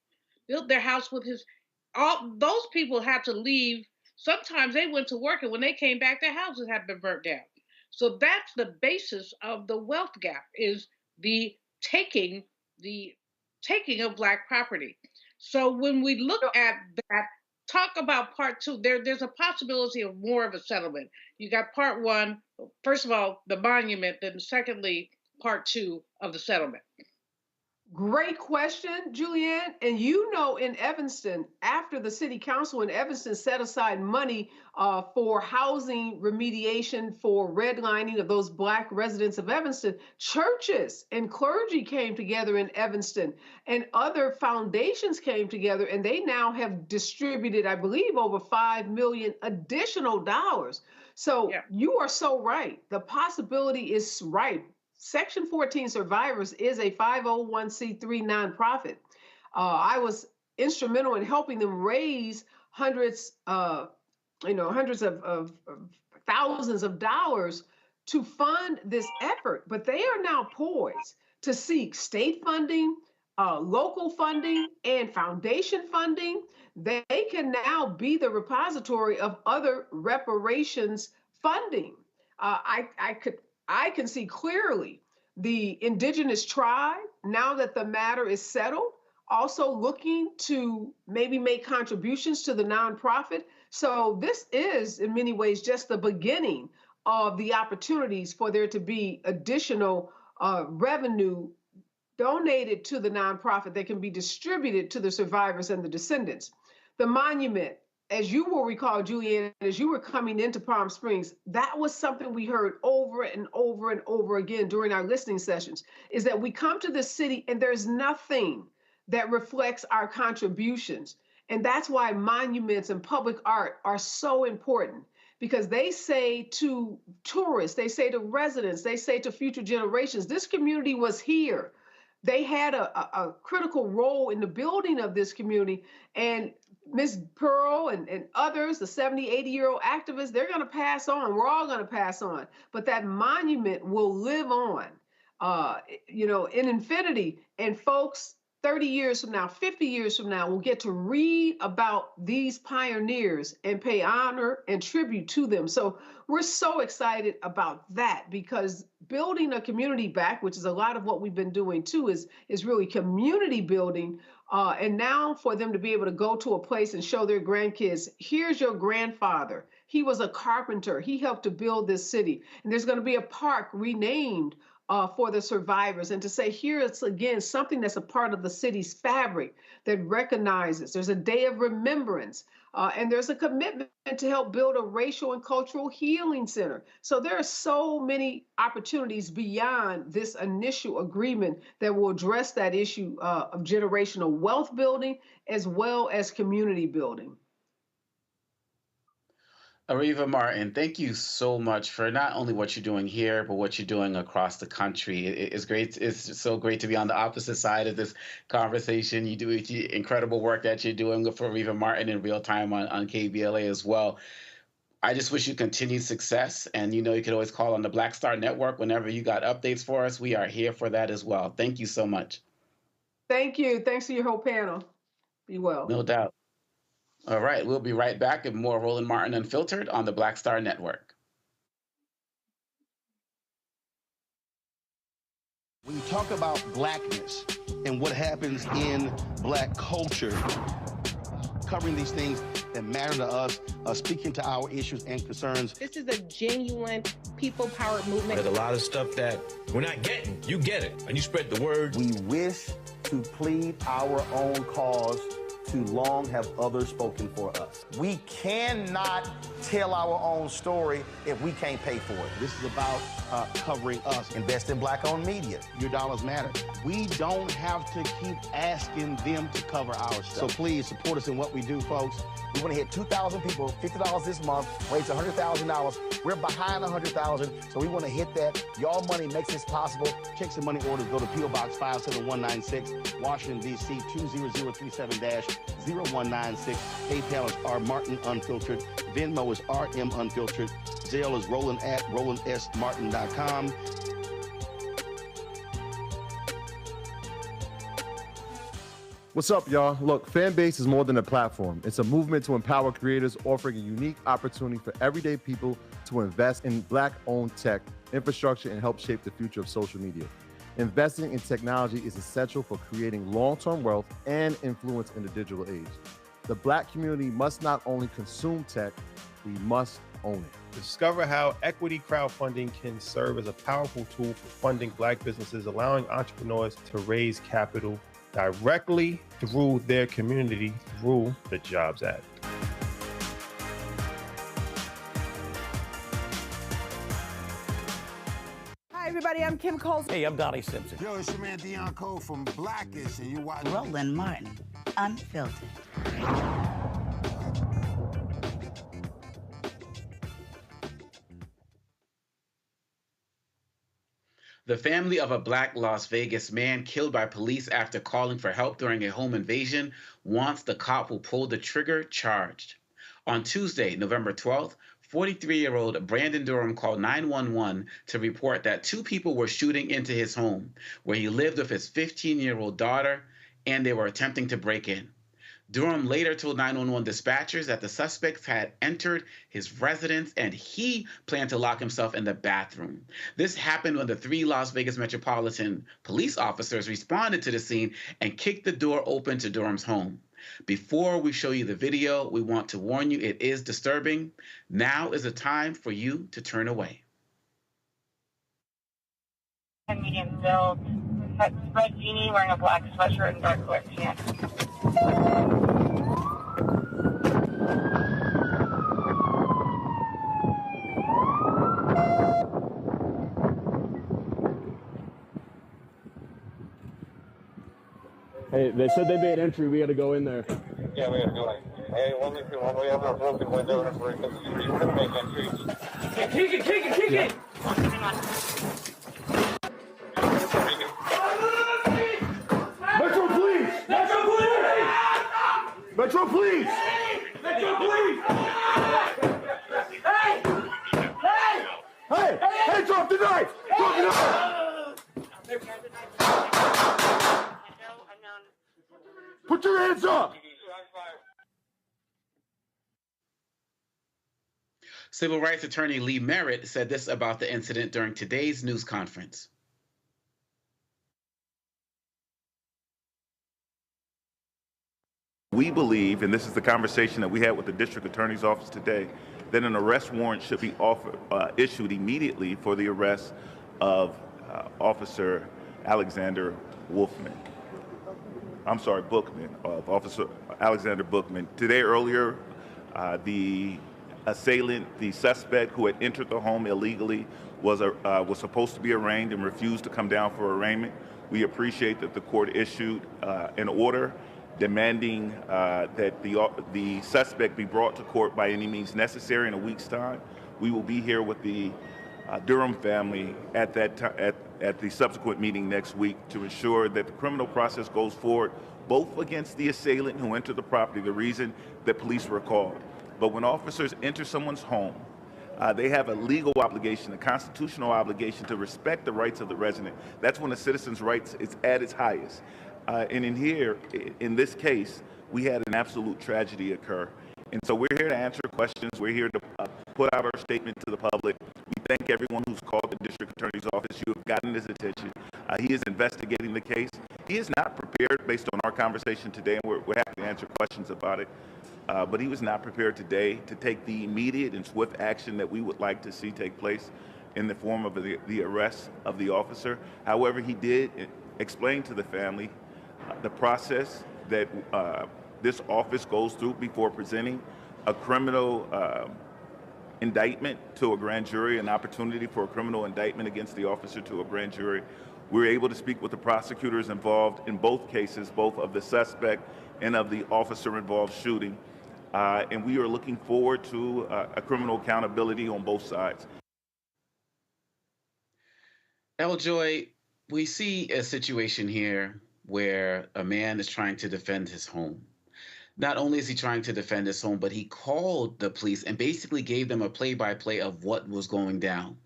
all those people had to leave. Sometimes they went to work, and when they came back, their houses had been burnt down. So that's the basis of the wealth gap, is the taking of Black property. So when we look at that, talk about part two. There's a possibility of more of a settlement. You got part one, first of all, the monument, then secondly, part two of the settlement. Great question, Julianne. And in Evanston, after the city council in Evanston set aside money for housing remediation, for redlining of those Black residents of Evanston, churches and clergy came together in Evanston, and other foundations came together, and they now have distributed, I believe, over $5 million additional dollars. So you are so right. The possibility is ripe. Section 14 Survivors is a 501c3 nonprofit. I was instrumental in helping them raise hundreds of thousands of dollars to fund this effort, but they are now poised to seek state funding, local funding, and foundation funding. They can now be the repository of other reparations funding. I can see clearly the indigenous tribe, now that the matter is settled, also looking to maybe make contributions to the nonprofit. So this is, in many ways, just the beginning of the opportunities for there to be additional revenue donated to the nonprofit that can be distributed to the survivors and the descendants. The monument, as you will recall, Julianne, as you were coming into Palm Springs, that was something we heard over and over and over again during our listening sessions, is that we come to this city and there's nothing that reflects our contributions. And that's why monuments and public art are so important, because they say to tourists, they say to residents, they say to future generations, this community was here. They had a critical role in the building of this community. And Ms. Pearl and others, the 70, 80-year-old activists, they're going to pass on. We're all going to pass on. But that monument will live on, in infinity. And folks, 30 years from now, 50 years from now, we'll get to read about these pioneers and pay honor and tribute to them. So we're so excited about that, because building a community back, which is a lot of what we've been doing too, is really community building. And now for them to be able to go to a place and show their grandkids, here's your grandfather. He was a carpenter. He helped to build this city. And there's going to be a park renamed for the survivors, and to say here it's again something that's a part of the city's fabric that recognizes there's a day of remembrance, and there's a commitment to help build a racial and cultural healing center. So there are so many opportunities beyond this initial agreement that will address that issue of generational wealth building as well as community building. Ariva Martin, thank you so much for not only what you're doing here, but what you're doing across the country. It's great. It's so great to be on the opposite side of this conversation. You do incredible work that you're doing for Ariva Martin in real time on KBLA as well. I just wish you continued success. And you can always call on the Black Star Network whenever you got updates for us. We are here for that as well. Thank you so much. Thank you. Thanks to your whole panel. Be well. No doubt. All right, we'll be right back with more Roland Martin Unfiltered on the Black Star Network. When you talk about blackness and what happens in Black culture, covering these things that matter to us, speaking to our issues and concerns. This is a genuine people-powered movement. There's a lot of stuff that we're not getting. You get it, and you spread the word. We wish to plead our own cause. Too long have others spoken for us. We cannot tell our own story if we can't pay for it. This is about covering us. Invest in Black-owned media. Your dollars matter. We don't have to keep asking them to cover our stuff. So please support us in what we do, folks. We want to hit 2,000 people, $50 this month, raise $100,000. We're behind 100,000, so we want to hit that. Y'all money makes this possible. Checks and money orders go to P.O. Box 57196, Washington, D.C. 20037-0196. PayPal is R Martin Unfiltered. Venmo is RM Unfiltered. Zelle is Roland at RolandSMartin.com. What's up, y'all? Look, Fanbase is more than a platform. It's a movement to empower creators, offering a unique opportunity for everyday people to invest in Black-owned tech, infrastructure, and help shape the future of social media. Investing in technology is essential for creating long-term wealth and influence in the digital age. The Black community must not only consume tech, we must own it. Discover how equity crowdfunding can serve as a powerful tool for funding Black businesses, allowing entrepreneurs to raise capital directly through their community through the Jobs Act. Hi, everybody. I'm Kim Coles. Hey, I'm Donnie Simpson. Yo, it's your man Dion Cole from Blackish, and you watch Roland Martin Unfiltered. The family of a Black Las Vegas man killed by police after calling for help during a home invasion wants the cop who pulled the trigger charged. On Tuesday, November 12th, 43-year-old Brandon Durham called 911 to report that two people were shooting into his home, where he lived with his 15-year-old daughter, and they were attempting to break in. Durham later told 911 dispatchers that the suspects had entered his residence and he planned to lock himself in the bathroom. This happened when the 3 Las Vegas Metropolitan police officers responded to the scene and kicked the door open to Durham's home. Before we show you the video, we want to warn you it is disturbing. Now is the time for you to turn away. A medium build, red beanie, wearing a black sweatshirt and dark colored pants. Hey, they said they made entry. We got to go in there. Yeah, we got to go in. Hey, one we have a broken window and we're going to make entry. Yeah, kick it! Yeah. Metro Police! Metro Police! Hey, drop the knife! Put your hands up! Civil rights attorney Lee Merritt said this about the incident during today's news conference. We believe, and this is the conversation that we had with the district attorney's office today, that an arrest warrant should be issued immediately for the arrest of Officer Alexander Bookman, of Officer Alexander Bookman. Today earlier, the assailant, the suspect who had entered the home illegally, was supposed to be arraigned and refused to come down for arraignment. We appreciate that the court issued an order demanding that the suspect be brought to court by any means necessary in a week's time. We will be here with the Durham family at the subsequent meeting next week to ensure that the criminal process goes forward, both against the assailant who entered the property, the reason that police were called. But when officers enter someone's home, they have a legal obligation, a constitutional obligation to respect the rights of the resident. That's when a citizen's rights is at its highest. And in this case, we had an absolute tragedy occur. And so we're here to answer questions. We're here to put out our statement to the public. We thank everyone who's called the district attorney's office. You have gotten his attention. He is investigating the case. He is not prepared, based on our conversation today, and we're happy to answer questions about it. But he was not prepared today to take the immediate and swift action that we would like to see take place in the form of the arrest of the officer. However, he did explain to the family the process that this office goes through before presenting a criminal indictment to a grand jury, an opportunity for a criminal indictment against the officer to a grand jury. We were able to speak with the prosecutors involved in both cases, both of the suspect and of the officer-involved shooting. And we are looking forward to a criminal accountability on both sides. Joy, we see a situation here where a man is trying to defend his home. Not only is he trying to defend his home, but he called the police and basically gave them a play-by-play of what was going down.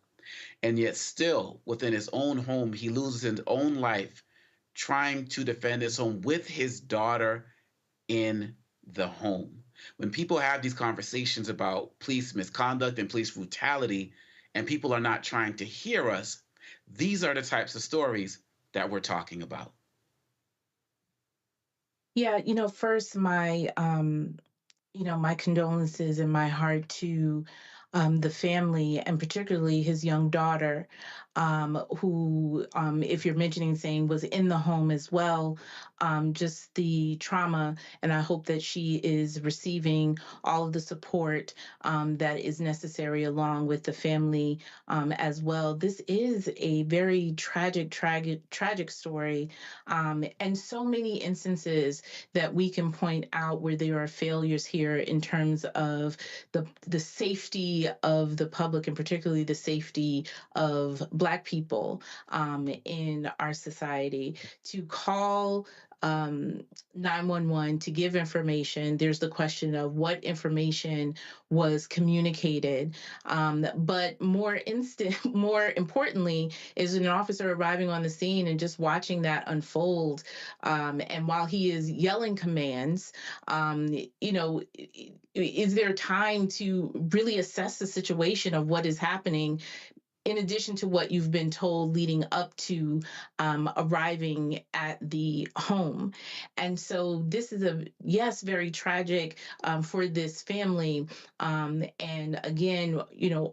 And yet still, within his own home, he loses his own life trying to defend his home with his daughter in the home. When people have these conversations about police misconduct and police brutality, and people are not trying to hear us, these are the types of stories that we're talking about. Yeah, first my my condolences and my heart to the family, and particularly his young daughter, who, if you're mentioning saying was in the home as well, just the trauma. And I hope that she is receiving all of the support that is necessary along with the family as well. This is a very tragic story, and so many instances that we can point out where there are failures here in terms of the safety safety of the public, and particularly the safety of Black people in our society. To call 911 to give information, there's the question of what information was communicated. But more importantly, is an officer arriving on the scene and just watching that unfold. And while he is yelling commands, is there time to really assess the situation of what is happening, in addition to what you've been told leading up to arriving at the home? And so this is very tragic for this family. And again,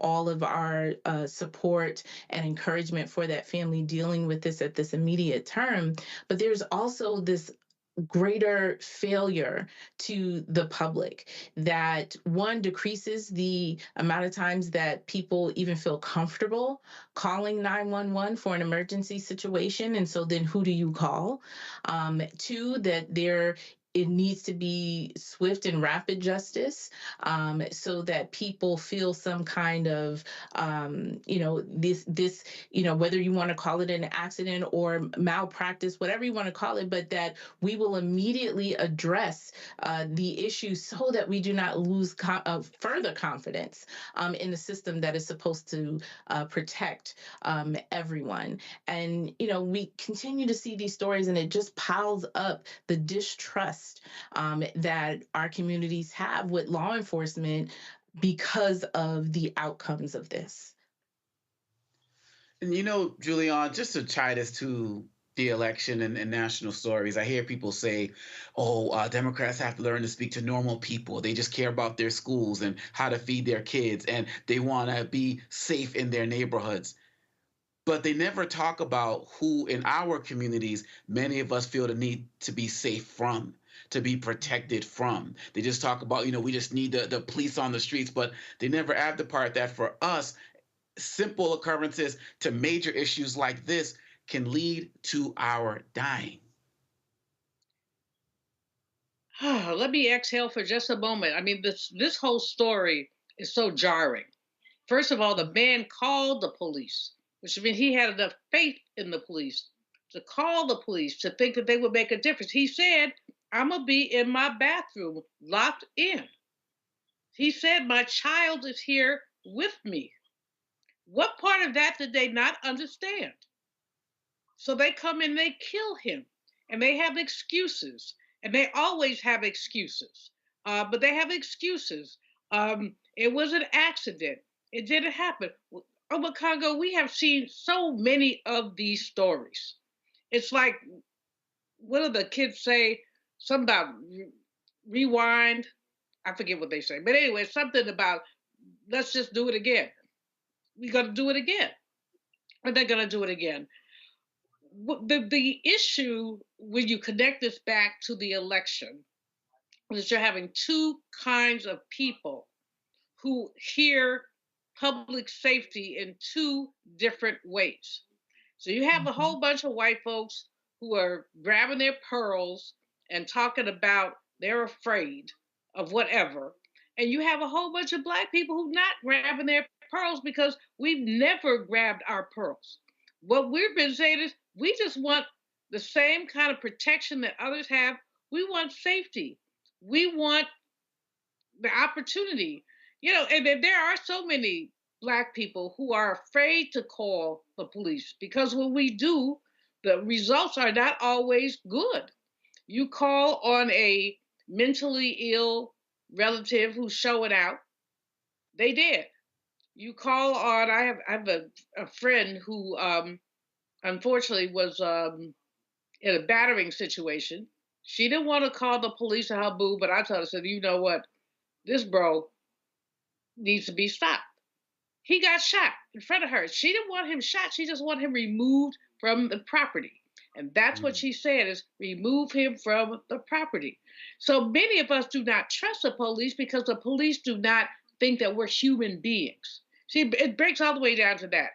all of our support and encouragement for that family dealing with this at this immediate term. But there's also this greater failure to the public that, one, decreases the amount of times that people even feel comfortable calling 911 for an emergency situation. And so then who do you call? Two, that it needs to be swift and rapid justice, so that people feel some kind of, whether you want to call it an accident or malpractice, whatever you want to call it, but that we will immediately address the issue so that we do not lose further confidence in the system that is supposed to protect everyone. And, we continue to see these stories, and it just piles up the distrust that our communities have with law enforcement because of the outcomes of this. And Julian, just to tie this to the election and national stories, I hear people say, Democrats have to learn to speak to normal people. They just care about their schools and how to feed their kids, and they want to be safe in their neighborhoods. But they never talk about who in our communities many of us feel the need to be safe from, to be protected from. They just talk about, we just need the police on the streets, but they never add the part that for us, simple occurrences to major issues like this can lead to our dying. Let me exhale for just a moment. I mean, this whole story is so jarring. First of all, the man called the police, which means he had enough faith in the police to call the police, to think that they would make a difference. He said, I'm going to be in my bathroom, locked in. He said, my child is here with me. What part of that did they not understand? So they come and they kill him, and they have excuses, and they always have excuses, but they have excuses. It was an accident. It didn't happen. Over Congo, we have seen so many of these stories. It's like, what do the kids say? Something about rewind. I forget what they say. But anyway, something about, let's just do it again. We're going to do it again. And they're going to do it again. The issue, when you connect this back to the election, is you're having two kinds of people who hear public safety in two different ways. So you have a whole bunch of white folks who are grabbing their pearls and talking about they're afraid of whatever. And you have a whole bunch of Black people who not grabbing their pearls because we've never grabbed our pearls. What we've been saying is we just want the same kind of protection that others have. We want safety. We want the opportunity. And there are so many Black people who are afraid to call the police because when we do, the results are not always good. You call on a mentally ill relative who's showing out, they did. You call on, I have a friend who unfortunately was in a battering situation. She didn't want to call the police on her boo, but I told her, I said, you know what? This bro needs to be stopped. He got shot in front of her. She didn't want him shot. She just wanted him removed from the property. And that's what she said is remove him from the property. So many of us do not trust the police because the police do not think that we're human beings. See, it breaks all the way down to that.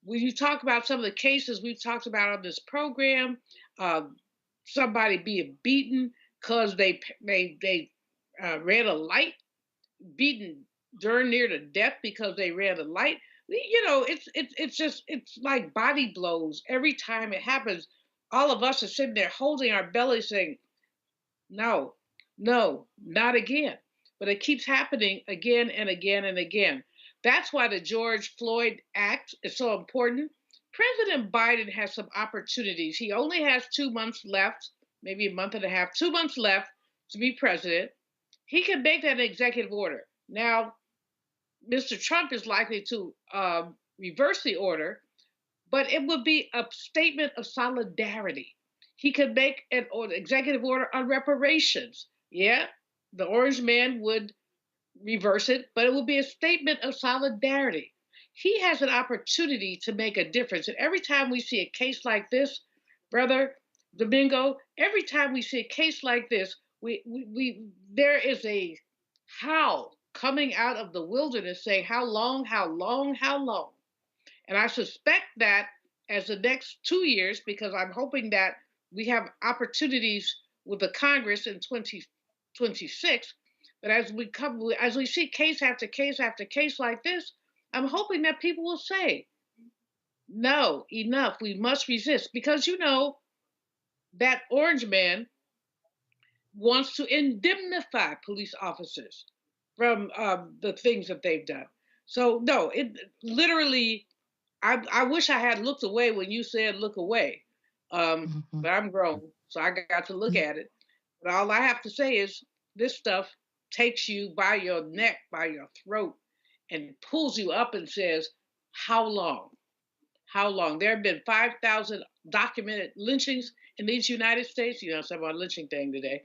When you talk about some of the cases we've talked about on this program, somebody being beaten because they ran a light, beaten darn near to death because they ran a light. You know, it's like body blows every time it happens. All of us are sitting there holding our belly saying, no, no, not again. But it keeps happening again and again and again. That's why the George Floyd Act is so important. President Biden has some opportunities. He only has 2 months left, maybe a month and a half, 2 months left to be president. He can make that an executive order. Now, Mr. Trump is likely to reverse the order, but it would be a statement of solidarity. He could make an executive order on reparations. Yeah, the orange man would reverse it, but it would be a statement of solidarity. He has an opportunity to make a difference. And every time we see a case like this, Brother Domingo, every time we see a case like this, there is a howl coming out of the wilderness saying, how long, how long, how long? And I suspect that as the next 2 years, because I'm hoping that we have opportunities with the Congress in 2026, but as we see case after case after case like this, I'm hoping that people will say, no, enough, we must resist. Because you know, that orange man wants to indemnify police officers from the things that they've done. So no, it literally, I wish I had looked away when you said look away, but I'm grown, so I got to look at it. But all I have to say is this stuff takes you by your neck, by your throat, and pulls you up and says, how long? How long? There have been 5,000 documented lynchings in these United States. You know, I'm talking about lynching thing today.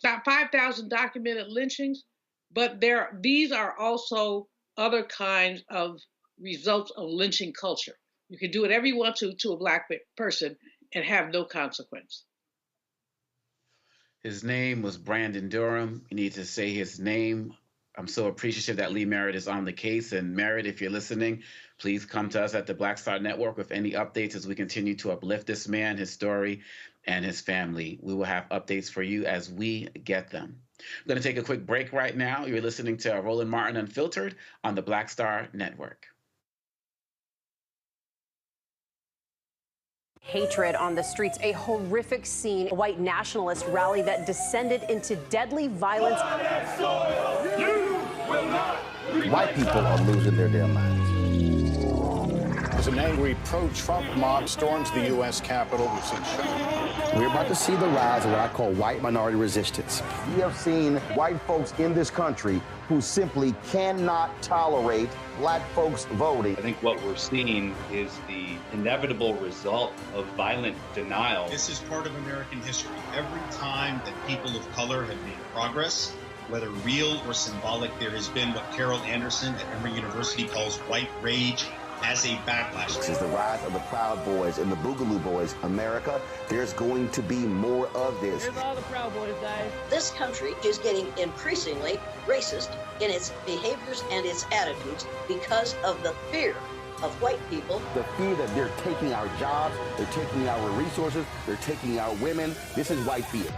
5,000 documented lynchings, but these are also other kinds of results of lynching culture. You can do whatever you want to a Black person and have no consequence. His name was Brandon Durham. You need to say his name. I'm so appreciative that Lee Merritt is on the case. And Merritt, if you're listening, please come to us at the Black Star Network with any updates as we continue to uplift this man, his story, and his family. We will have updates for you as we get them. I'm going to take a quick break right now. You're listening to Roland Martin Unfiltered on the Black Star Network. Hatred on the streets, a horrific scene, a white nationalist rally that descended into deadly violence. White people are losing their damn minds. As an angry pro-Trump mob storms the U.S. Capitol, we've seen We're about to see the rise of what I call white minority resistance. We have seen white folks in this country who simply cannot tolerate Black folks voting. I think what we're seeing is the inevitable result of violent denial. This is part of American history. Every time that people of color have made progress, whether real or symbolic, there has been what Carol Anderson at Emory University calls white rage as a backlash. This is the rise of the Proud Boys and the Boogaloo Boys. America, there's going to be more of this. Here's all the Proud Boys, guys. This country is getting increasingly racist in its behaviors and its attitudes because of the fear of white people. The fear that they're taking our jobs, they're taking our resources, they're taking our women. This is white fear.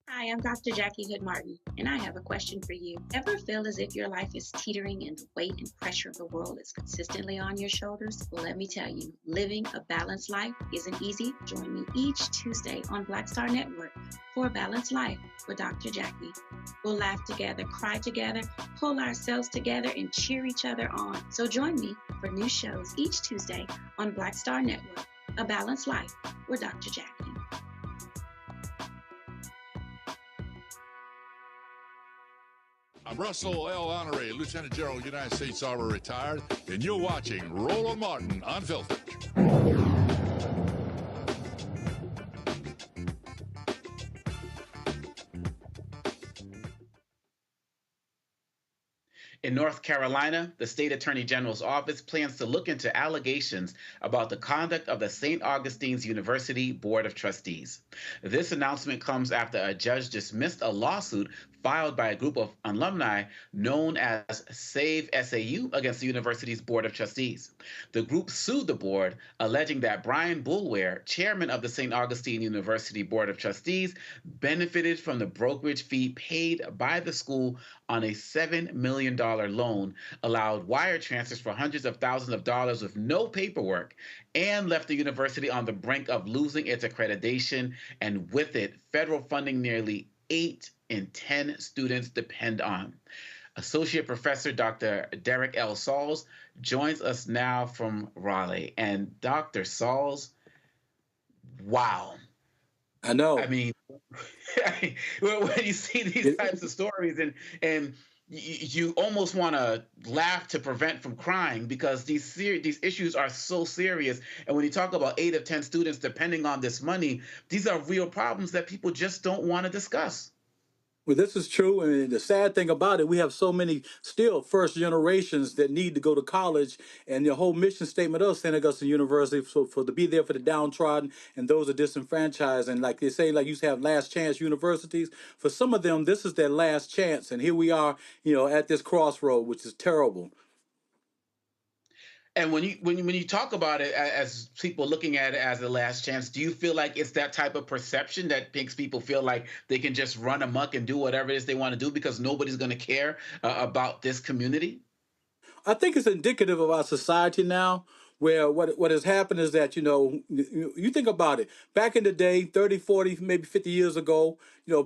Hi, I'm Dr. Jackie Hood Martin, and I have a question for you. Ever feel as if your life is teetering and the weight and pressure of the world is consistently on your shoulders? Well, let me tell you, living a balanced life isn't easy. Join me each Tuesday on Black Star Network for a Balanced Life with Dr. Jackie. We'll laugh together, cry together, pull ourselves together, and cheer each other on. So join me for new shows each Tuesday on Black Star Network, A Balanced Life with Dr. Jackie. I'm Russell L. Honoré, Lieutenant General, United States Army, retired, and you're watching Roland Martin Unfiltered. In North Carolina, the state attorney general's office plans to look into allegations about the conduct of the Saint Augustine's University Board of Trustees. This announcement comes after a judge dismissed a lawsuit filed by a group of alumni known as Save SAU against the university's Board of Trustees. The group sued the board, alleging that Brian Boulware, chairman of the Saint Augustine University Board of Trustees, benefited from the brokerage fee paid by the school on a $7 million loan, allowed wire transfers for hundreds of thousands of dollars with no paperwork, and left the university on the brink of losing its accreditation, and with it, federal funding nearly 8 in 10 students depend on. Associate Professor Dr. Derek L. Sauls joins us now from Raleigh. And Dr. Sauls, wow. I know. I mean, when you see these types of stories and you almost want to laugh to prevent from crying, because these issues are so serious. And when you talk about 8 of 10 students depending on this money, these are real problems that people just don't want to discuss. Well, this is true, and the sad thing about it, we have so many still first generations that need to go to college, and the whole mission statement of Saint Augustine University for to be there for the downtrodden and those are disenfranchised. And like they say, like you used to have last chance universities. For some of them, this is their last chance, and here we are, at this crossroad, which is terrible. And when you talk about it as people looking at it as a last chance, do you feel like it's that type of perception that makes people feel like they can just run amok and do whatever it is they want to do because nobody's going to care about this community? I think it's indicative of our society now, where what has happened is that, you think about it. Back in the day, 30, 40, maybe 50 years ago,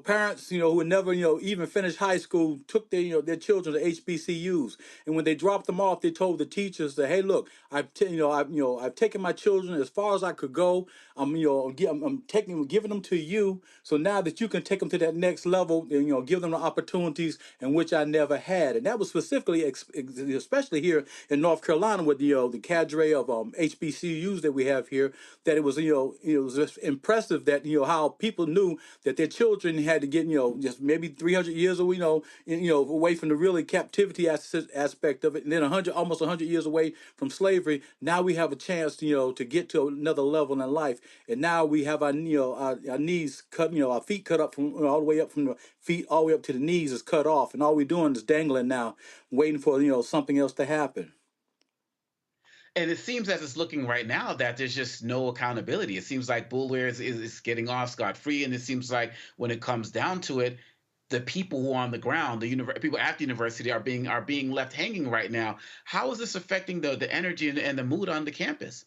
parents, who had never, even finished high school took their children to HBCUs. And when they dropped them off, they told the teachers that, hey, look, I've taken my children as far as I could go. I'm giving them to you. So now that you can take them to that next level, and, give them the opportunities in which I never had. And that was specifically, especially here in North Carolina with the cadre of HBCUs that we have here, that it was just impressive that how people knew that their children had to get just maybe 300 years away from the really captivity aspect of it, and then almost 100 years away from slavery. Now we have a chance to get to another level in life, and now we have our knees cut, our feet cut up from all the way up from the feet all the way up to the knees is cut off, and all we're doing is dangling now, waiting for something else to happen. And it seems as it's looking right now that there's just no accountability. It seems like Boulware is getting off scot-free, and it seems like when it comes down to it, the people who are on the ground, people at the university are being left hanging right now. How is this affecting the energy and the mood on the campus?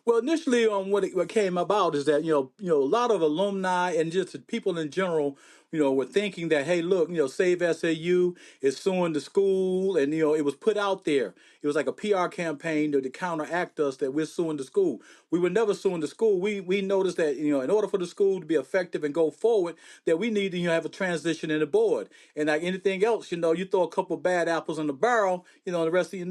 Well, initially, what came about is that a lot of alumni and just people in general, were thinking that, hey, look, Save SAU is suing the school, and it was put out there. It was like a PR campaign to counteract us that we're suing the school. We were never suing the school. We noticed that in order for the school to be effective and go forward, that we need to have a transition in the board. And like anything else, you throw a couple of bad apples in the barrel, the rest of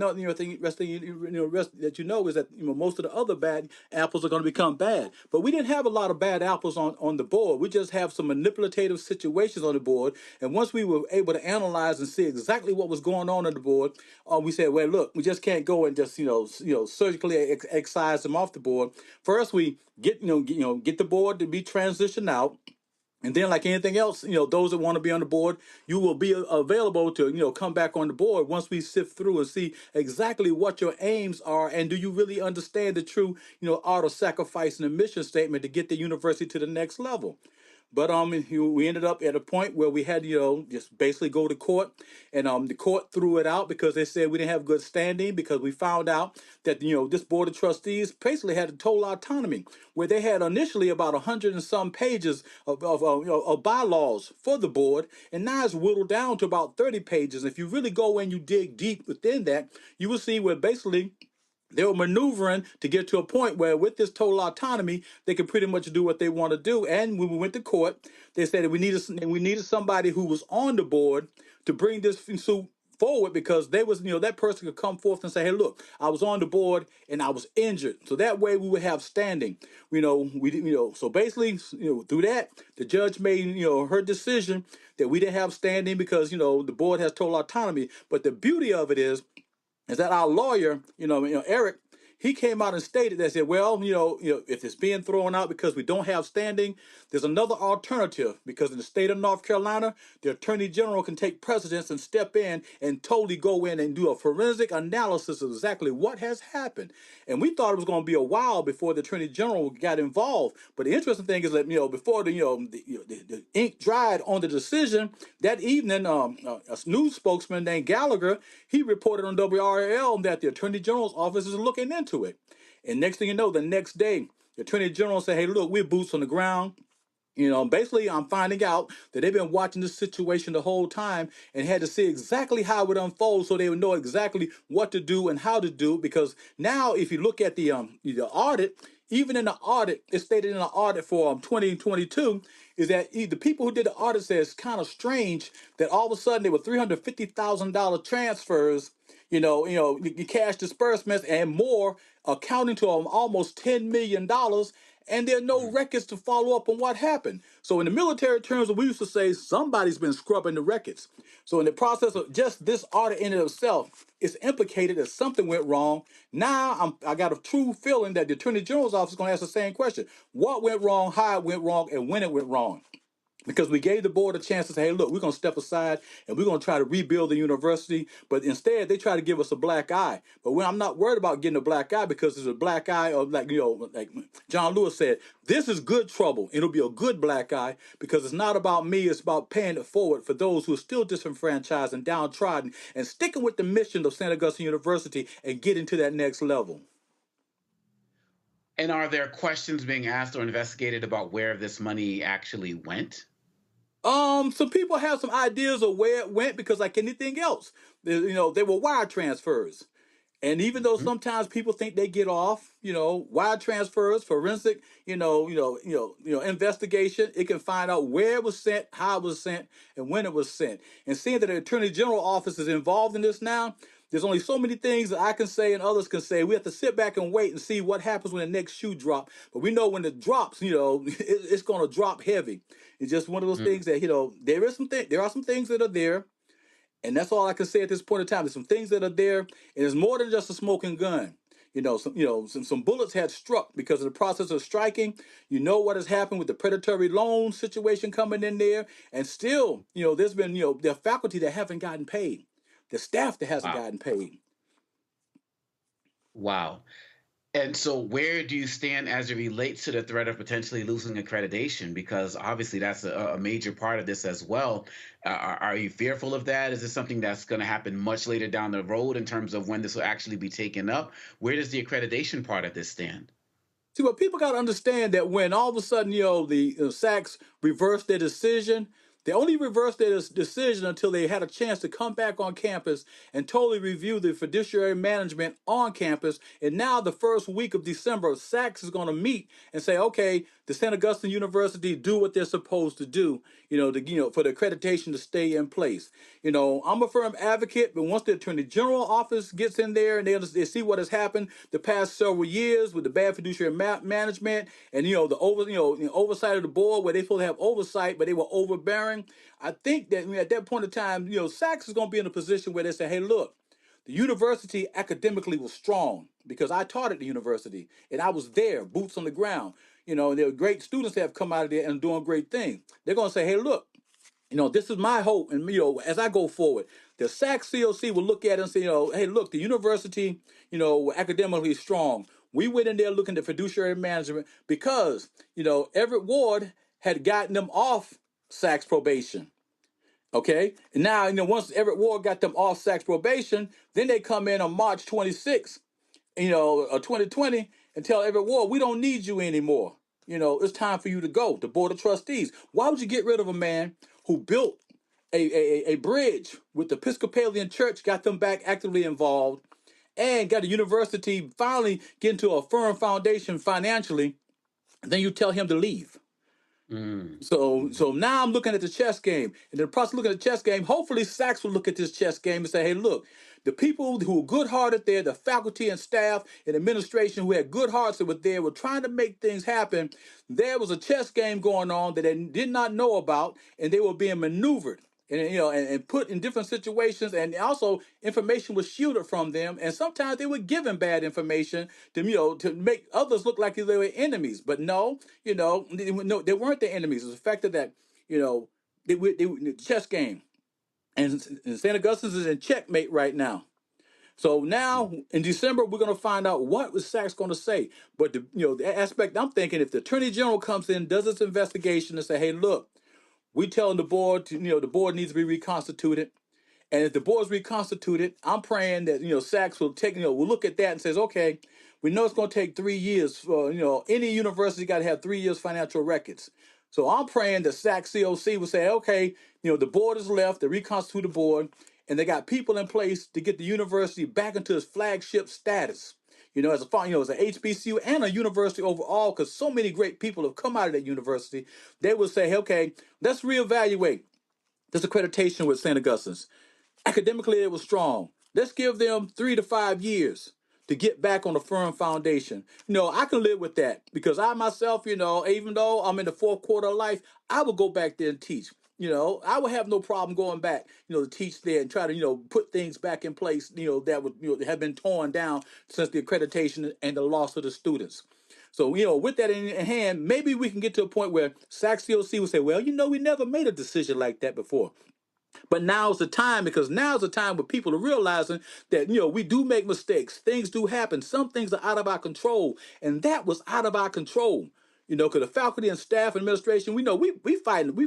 rest that is that most of the other bad apples are going to become bad. But we didn't have a lot of bad apples on the board. We just have some manipulative situations on the board. And once we were able to analyze and see exactly what was going on the board, we said, well, look, we just can't go and just surgically excise them off the board. First, we get the board to be transitioned out. And then, like anything else, those that want to be on the board, you will be available to, come back on the board once we sift through and see exactly what your aims are, and do you really understand the true, art of sacrifice and the mission statement to get the university to the next level. But we ended up at a point where we had just basically go to court, and the court threw it out because they said we didn't have good standing, because we found out that this board of trustees basically had a total autonomy, where they had initially about 100 and some pages of bylaws for the board, and now it's whittled down to about 30 pages. If you really go and you dig deep within that, you will see where basically they were maneuvering to get to a point where, with this total autonomy, they could pretty much do what they want to do. And when we went to court, they said that we needed somebody who was on the board to bring this suit forward, because they was that person could come forth and say, hey, look, I was on the board and I was injured, so that way we would have standing. So basically, through that, the judge made her decision that we didn't have standing because the board has total autonomy. But the beauty of it is that our lawyer, Eric, he came out and stated that said, well, if it's being thrown out because we don't have standing, there's another alternative because in the state of North Carolina, the Attorney General can take precedence and step in and totally go in and do a forensic analysis of exactly what has happened. And we thought it was going to be a while before the Attorney General got involved. But the interesting thing is that before the ink dried on the decision that evening, a news spokesman named Gallagher, he reported on WRL that the Attorney General's office is looking into it. And next thing you know, the next day, the Attorney General said, "Hey, look, we're boots on the ground." Basically, I'm finding out that they've been watching this situation the whole time and had to see exactly how it unfolds so they would know exactly what to do and how to do. Because now, if you look at the audit, even in the audit, it's stated in the audit for 2022, is that the people who did the audit said it's kind of strange that all of a sudden there were $350,000 transfers, cash disbursements and more, accounting to almost $10 million. And there are no records to follow up on what happened. So in the military terms, we used to say somebody's been scrubbing the records. So in the process of just this audit in itself, it's implicated that something went wrong. Now I got a true feeling that the Attorney General's office is going to ask the same question. What went wrong, how it went wrong, and when it went wrong? Because we gave the board a chance to say, hey, look, we're going to step aside and we're going to try to rebuild the university. But instead, they try to give us a black eye. But I'm not worried about getting a black eye because it's a black eye of like John Lewis said, this is good trouble. It'll be a good black eye because it's not about me. It's about paying it forward for those who are still disenfranchised and downtrodden and sticking with the mission of Saint Augustine University and getting to that next level. And are there questions being asked or investigated about where this money actually went? Some people have some ideas of where it went because, like anything else, they were wire transfers. And even though sometimes people think they get off, wire transfers, forensic, investigation, it can find out where it was sent, how it was sent, and when it was sent. And seeing that the Attorney General office is involved in this now, there's only so many things that I can say and others can say. We have to sit back and wait and see what happens when the next shoe drops. But we know when it drops, it's going to drop heavy. It's just one of those things that, there are some things that are there. And that's all I can say at this point in time. There's some things that are there, and it's more than just a smoking gun. Some bullets had struck because of the process of striking. You know what has happened with the predatory loan situation coming in there, and still, there's been, there are faculty that haven't gotten paid, the staff that hasn't gotten paid. Wow. And so where do you stand as it relates to the threat of potentially losing accreditation? Because obviously that's a major part of this as well. Are you fearful of that? Is this something that's going to happen much later down the road in terms of when this will actually be taken up? Where does the accreditation part of this stand? See, what people got to understand that when all of a sudden, the SACs reversed their decision, they only reversed their decision until they had a chance to come back on campus and totally review the fiduciary management on campus. And now the first week of December, SACs is going to meet and say, okay, the Saint Augustine University do what they're supposed to do, for the accreditation to stay in place. I'm a firm advocate, but once the Attorney General office gets in there and they see what has happened the past several years with the bad fiduciary management and the oversight of the board where they supposed to have oversight, but they were overbearing. I think that at that point in time, SACs is going to be in a position where they say, hey, look, the university academically was strong because I taught at the university and I was there, boots on the ground. And there are great students that have come out of there and doing great things. They're going to say, hey, look, this is my hope. And, as I go forward, the SAC COC will look at it and say, hey, look, the university, academically strong. We went in there looking at fiduciary management because, Everett Ward had gotten them off SAC's probation. Okay. And now, once Everett Ward got them off SAC's probation, then they come in on March 26th, 2020 and tell Everett Ward, we don't need you anymore. It's time for you to go. The Board of Trustees. Why would you get rid of a man who built a bridge with the Episcopalian Church, got them back actively involved, and got a university finally get into a firm foundation financially, and then you tell him to leave? So now I'm looking at the chess game. And in the process of looking at the chess game, hopefully SACs will look at this chess game and say, hey, look, the people who were good-hearted there, the faculty and staff and administration who had good hearts that were there, were trying to make things happen. There was a chess game going on that they did not know about, and they were being maneuvered. and and put in different situations, and also information was shielded from them, and sometimes they were given bad information to make others look like they were enemies. But no, they weren't the enemies. It was the fact that the chess game, and St. Augustine's is in checkmate right now. So now in December, we're going to find out what was Sachs going to say. But the aspect I'm thinking, if the Attorney General comes in, does its investigation, and say, hey, look, we telling the board the board needs to be reconstituted. And if the board's reconstituted, I'm praying that Sachs will will look at that and says, okay, we know it's going to take 3 years for any university got to have 3 years financial records. So I'm praying that Sachs COC will say, okay, the board is left, they reconstitute the board, and they got people in place to get the university back into its flagship status. As a as an HBCU and a university overall, because so many great people have come out of that university, they will say, hey, okay, let's reevaluate this accreditation with St. Augustine's. Academically, it was strong. Let's give them 3 to 5 years to get back on a firm foundation. I can live with that because I myself, even though I'm in the fourth quarter of life, I will go back there and teach. I would have no problem going back, to teach there and try to, put things back in place, that would, have been torn down since the accreditation and the loss of the students. So, with that in hand, maybe we can get to a point where Sachs COC will say, well, we never made a decision like that before. But now's the time, because now's the time where people are realizing that, we do make mistakes. Things do happen. Some things are out of our control. And that was out of our control. Because the faculty and staff and administration, we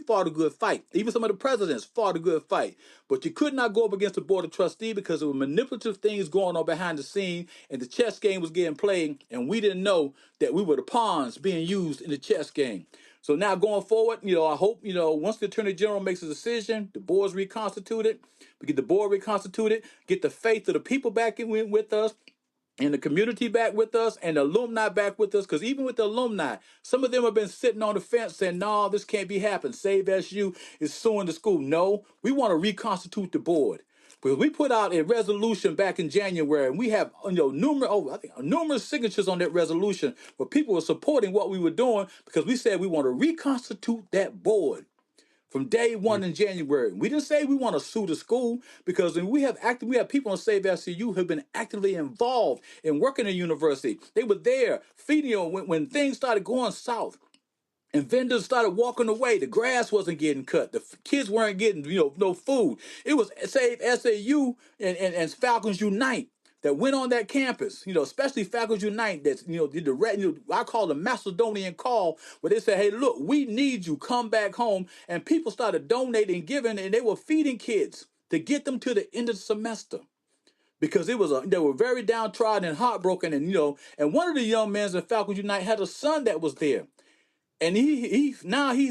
fought a good fight. Even some of the presidents fought a good fight. But you could not go up against the board of trustees because there were manipulative things going on behind the scene, and the chess game was getting played, and we didn't know that we were the pawns being used in the chess game. So now going forward, I hope, once the Attorney General makes a decision, the board's reconstituted, we get the board reconstituted, get the faith of the people back in with us, and the community back with us, and the alumni back with us, because even with the alumni, some of them have been sitting on the fence saying, no, this can't be happening. Save SU is suing the school. No, we want to reconstitute the board. Because we put out a resolution back in January, and we have numerous signatures on that resolution where people were supporting what we were doing, because we said we want to reconstitute that board from day one in January. We didn't say we want to sue the school, because we have people on Save SCU who have been actively involved in working in university. They were there feeding when things started going south. And vendors started walking away. The grass wasn't getting cut. The kids weren't getting, no food. It was Save SAU and Falcons Unite that went on that campus. Especially Falcons Unite that did the I call the Macedonian call, where they said, "Hey, look, we need you. Come back home." And people started donating, giving, and they were feeding kids to get them to the end of the semester, because they were very downtrodden and heartbroken. And one of the young men in Falcons Unite had a son that was there. And he's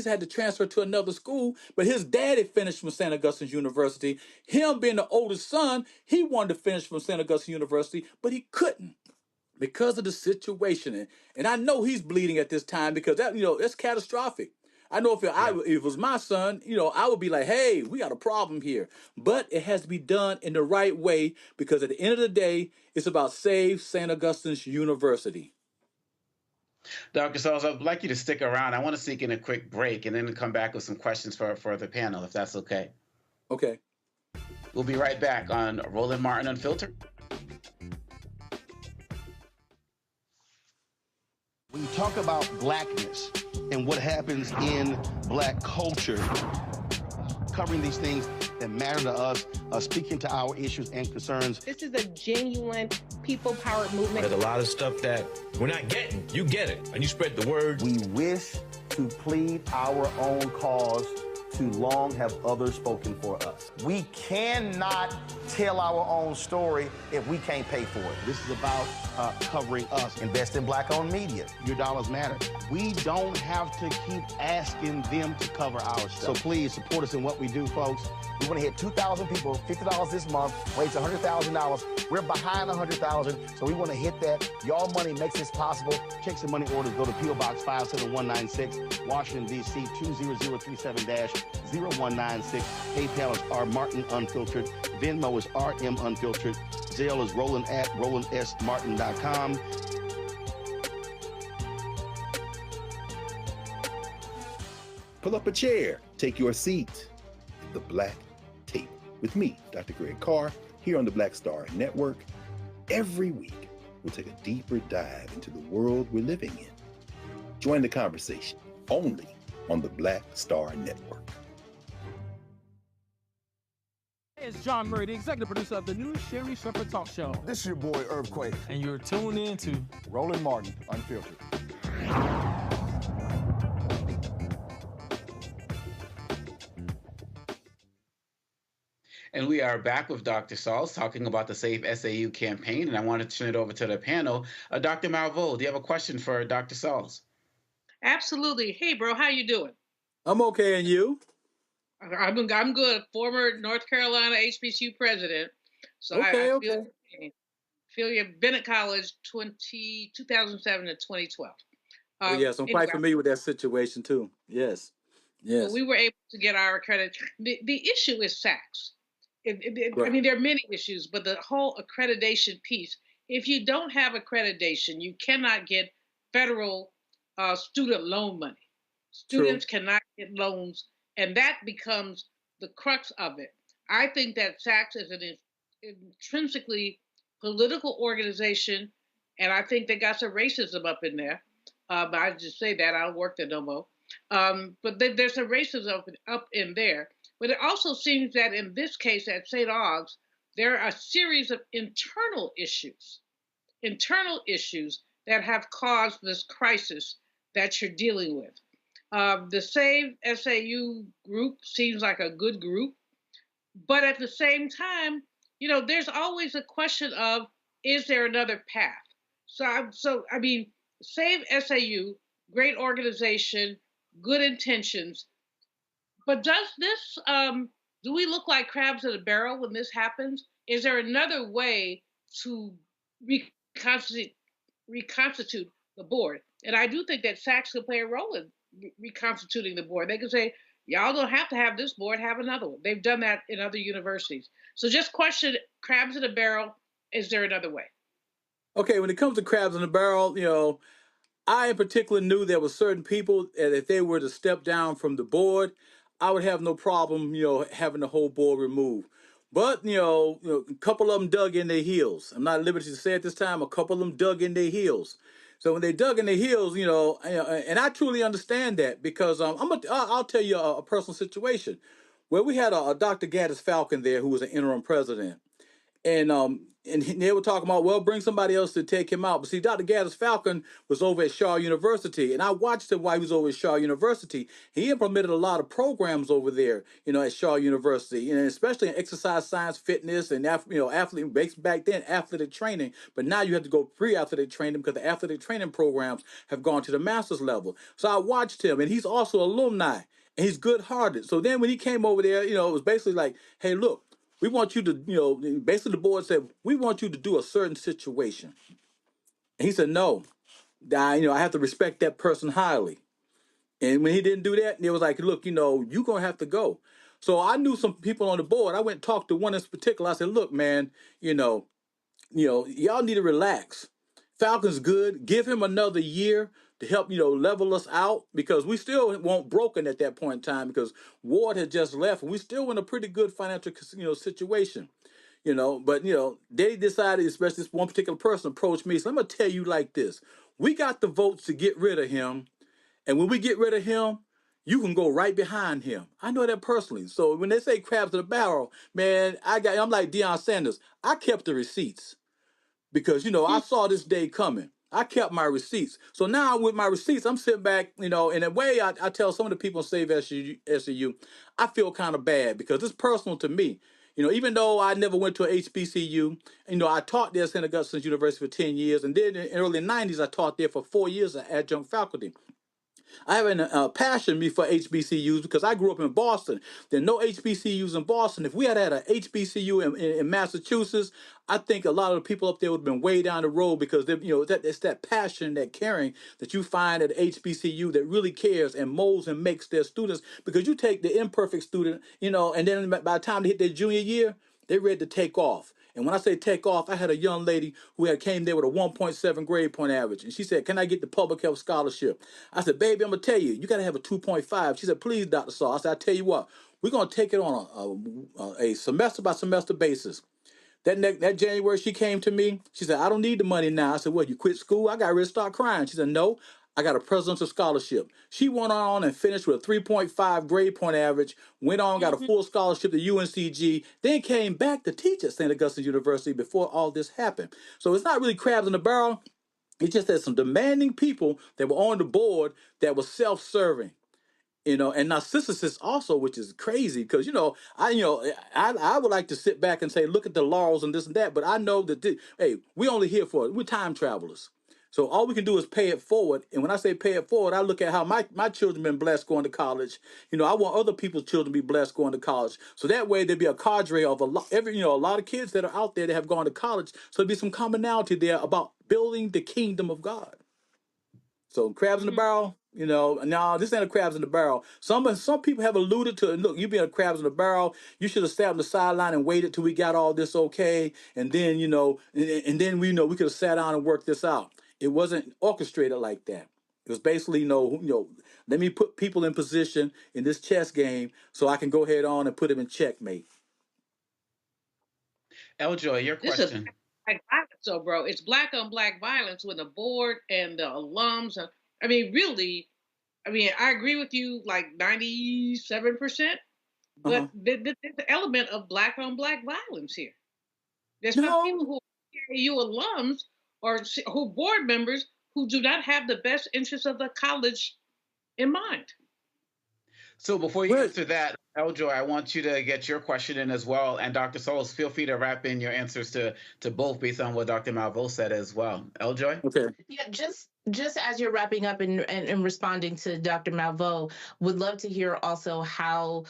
had to transfer to another school, but his daddy finished from St. Augustine's University. Him being the oldest son, he wanted to finish from St. Augustine University, but he couldn't because of the situation. And I know he's bleeding at this time, because that's catastrophic. I know if it was my son, I would be like, hey, we got a problem here. But it has to be done in the right way, because at the end of the day, it's about Save St. Augustine's University. Dr. Sauls, I'd like you to stick around. I want to sneak in a quick break and then come back with some questions for the panel, if that's okay. Okay. We'll be right back on Roland Martin Unfiltered. When you talk about blackness and what happens in black culture, covering these things that matter to us, speaking to our issues and concerns. This is a genuine people-powered movement. There's a lot of stuff that we're not getting. You get it, and you spread the word. We wish to plead our own cause. Too long have others spoken for us. We cannot tell our own story if we can't pay for it. This is about covering us. Invest in black-owned media. Your dollars matter. We don't have to keep asking them to cover our stuff. So please support us in what we do, folks. We want to hit 2,000 people, $50 this month, raise $100,000. We're behind 100,000, so we want to hit that. Y'all money makes this possible. Checks and money orders go to P.O. Box 57196, Washington, D.C. 20037-0196. PayPal is R Martin Unfiltered. Venmo is RM Unfiltered. Zelle is Roland at RolandSMartin.com. Pull up a chair, take your seat. The Black Tape with me, Dr. Greg Carr, here on the Black Star Network. Every week, we'll take a deeper dive into the world we're living in. Join the conversation only on the Black Star Network. It's John Murray, the executive producer of the new Sherry Shepherd Talk Show. This is your boy, Earthquake. And you're tuned in to Roland Martin, Unfiltered. And we are back with Dr. Sauls talking about the Save SAU campaign. And I want to turn it over to the panel. Dr. Malveaux, do you have a question for Dr. Sauls? Absolutely. Hey, bro, how you doing? I'm okay, and you? I'm good. Former North Carolina HBCU president. So okay, I feel you've been at college 2007 to 2012. Yes, I'm quite familiar with that situation too. Yes. Well, we were able to get our accreditation. The issue is SACS. I mean, there are many issues, but the whole accreditation piece, if you don't have accreditation, you cannot get federal student loan money. Students cannot get loans, and that becomes the crux of it. I think that SACS is an intrinsically political organization, and I think they got some racism up in there. But I just say that, I don't work there no more. But there's some racism up in there. But it also seems that in this case at St. Aug's, there are a series of internal issues that have caused this crisis that you're dealing with. The Save SAU group seems like a good group, but at the same time, you know, there's always a question of, is there another path? So I mean, Save SAU, great organization, good intentions, but does this, do we look like crabs in a barrel when this happens? Is there another way to reconstitute the board? And I do think that SACS could play a role in reconstituting the board. They could say, y'all don't have to have this board, have another one. They've done that in other universities. So just question, crabs in a barrel, is there another way? Okay, when it comes to crabs in a barrel, you know, I in particular knew there were certain people that if they were to step down from the board, I would have no problem, you know, having the whole board removed. But, you know, a couple of them dug in their heels. I'm not at liberty to say at this time, a couple of them dug in their heels. So when they dug in their heels, you know, and I truly understand that because I'll tell you a personal situation where we had a Dr. Gaddis Falcon there who was an interim president. And they were talking about, well, bring somebody else to take him out. But see, Dr. Gaddis Falcon was over at Shaw University, and I watched him while he was over at Shaw University. He implemented a lot of programs over there, you know, at Shaw University, and especially in exercise science, fitness, and athlete. Back then, athletic training. But now you have to go pre-athletic training because the athletic training programs have gone to the master's level. So I watched him, and he's also alumni, and he's good-hearted. So then when he came over there, you know, it was basically like, hey, look. We want you to, you know, basically the board said, we want you to do a certain situation. And he said, no, I have to respect that person highly. And when he didn't do that, it was like, look, you know, you're going to have to go. So I knew some people on the board. I went and talked to one in particular. I said, look, man, y'all need to relax. Falcon's good. Give him another year to help, level us out because we still weren't broken at that point in time because Ward had just left and we still in a pretty good financial, situation, but, they decided, especially this one particular person approached me. So I'm going to tell you like this. We got the votes to get rid of him. And when we get rid of him, you can go right behind him. I know that personally. So when they say crabs in a barrel, man, I'm like Deion Sanders. I kept the receipts because, I saw this day coming. I kept my receipts. So now with my receipts, I'm sitting back, in a way I tell some of the people in Save SAU, I feel kind of bad because it's personal to me. Even though I never went to a HBCU, I taught there at Saint Augustine University for 10 years. And then in the early 90s, I taught there for 4 years as adjunct faculty. I have a passion for HBCUs because I grew up in Boston. There are no HBCUs in Boston. If we had a HBCU in Massachusetts, I think a lot of the people up there would have been way down the road because it's that passion, that caring that you find at HBCU that really cares and molds and makes their students. Because you take the imperfect student, and then by the time they hit their junior year, they're ready to take off. And when I say take off, I had a young lady who came there with a 1.7 grade point average. And she said, can I get the public health scholarship? I said, baby, I'm going to tell you, you got to have a 2.5. She said, please, Dr. Saul. I said, I tell you what, we're going to take it on a semester by semester basis. That January, she came to me. She said, I don't need the money now. I said, what, you quit school? I got ready to start crying. She said, no, I got a presidential scholarship. She went on and finished with a 3.5 grade point average, went on, got a full scholarship to UNCG, then came back to teach at St. Augustine University before all this happened. So it's not really crabs in the barrel. It's just that some demanding people that were on the board that were self-serving, and narcissists also, which is crazy because I would like to sit back and say, look at the laurels and this and that, but I know that hey, we only here for it. We're time travelers, so all we can do is pay it forward. And when I say pay it forward, I look at how my children been blessed going to college. I want other people's children to be blessed going to college, so that way there'd be a cadre of a lot of kids that are out there that have gone to college, so there'd be some commonality there about building the kingdom of God. So crabs in the barrel, no, this ain't a crabs in the barrel. Some people have alluded to, look, you being a crabs in the barrel, you should have sat on the sideline and waited till we got all this okay, and then and then we could have sat down and worked this out. It wasn't orchestrated like that. It was basically, let me put people in position in this chess game so I can go ahead on and put them in checkmate. Eljoy, your question. Black violence, so bro, it's black on black violence when the board and the alums. Really, I agree with you like 97%, but there's an element of black on black violence here. There's some people who are TSU alums or who board members who do not have the best interests of the college in mind. So before you answer that, Eljoy, I want you to get your question in as well. And Dr. Souls, feel free to wrap in your answers to both based on what Dr. Malveaux said as well. Eljoy? Okay. Yeah, just as you're wrapping up and responding to Dr. Malveaux, would love to hear also how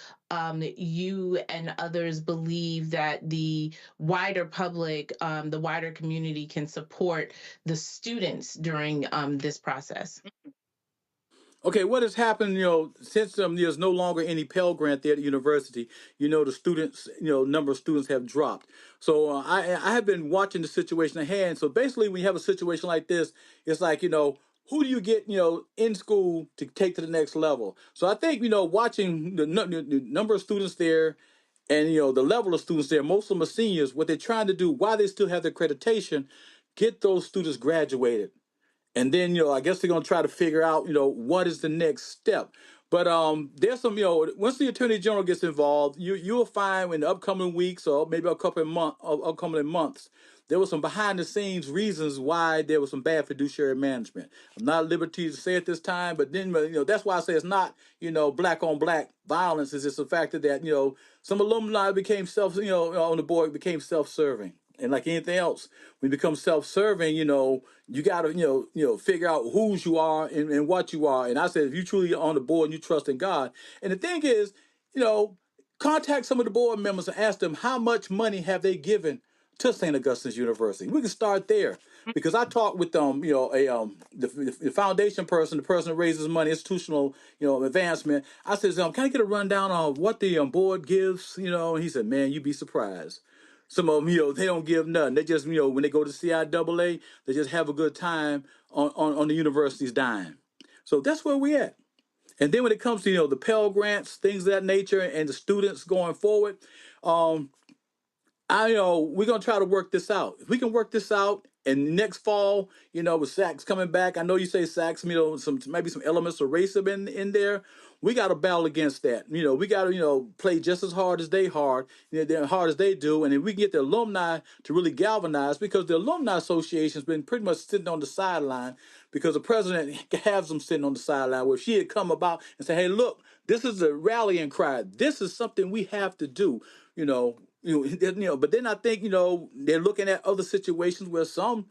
you and others believe that the wider public, the wider community can support the students during this process. Okay, what has happened, since there's no longer any Pell Grant there at the university, the students, number of students have dropped. So I have been watching the situation at hand. So basically, when you have a situation like this, it's like, who do you get, in school to take to the next level? So I think, watching the number of students there and, the level of students there, most of them are seniors, what they're trying to do while they still have their accreditation, get those students graduated. And then, I guess they're going to try to figure out, what is the next step. But there's some, once the Attorney General gets involved, you'll find in the upcoming weeks or maybe upcoming months, there was some behind the scenes reasons why there was some bad fiduciary management. I'm not at liberty to say it this time, but then, that's why I say it's not, black on black violence. It's just the fact that, some alumni became on the board became self-serving. And like anything else, when you become self-serving, you got to, figure out whose you are and what you are. And I said, if you truly are on the board and you trust in God. And the thing is, contact some of the board members and ask them how much money have they given to St. Augustine's University. We can start there because I talked with the foundation person, the person that raises money, institutional, advancement. I said, can I get a rundown on what the board gives? And he said, man, you'd be surprised. Some of them, they don't give nothing. They just, when they go to CIAA, they just have a good time on the university's dime. So that's where we at. And then when it comes to, the Pell Grants, things of that nature, and the students going forward, we're going to try to work this out. If we can work this out, and next fall, with Sachs coming back, I know you say Sachs, maybe some elements of racism in there. We got to battle against that. We got to, play just as hard as they hard as they do. And if we can get the alumni to really galvanize, because the Alumni Association has been pretty much sitting on the sideline because the president has them sitting on the sideline where she had come about and say, hey, look, this is a rallying cry. This is something we have to do, but then I think, they're looking at other situations where some,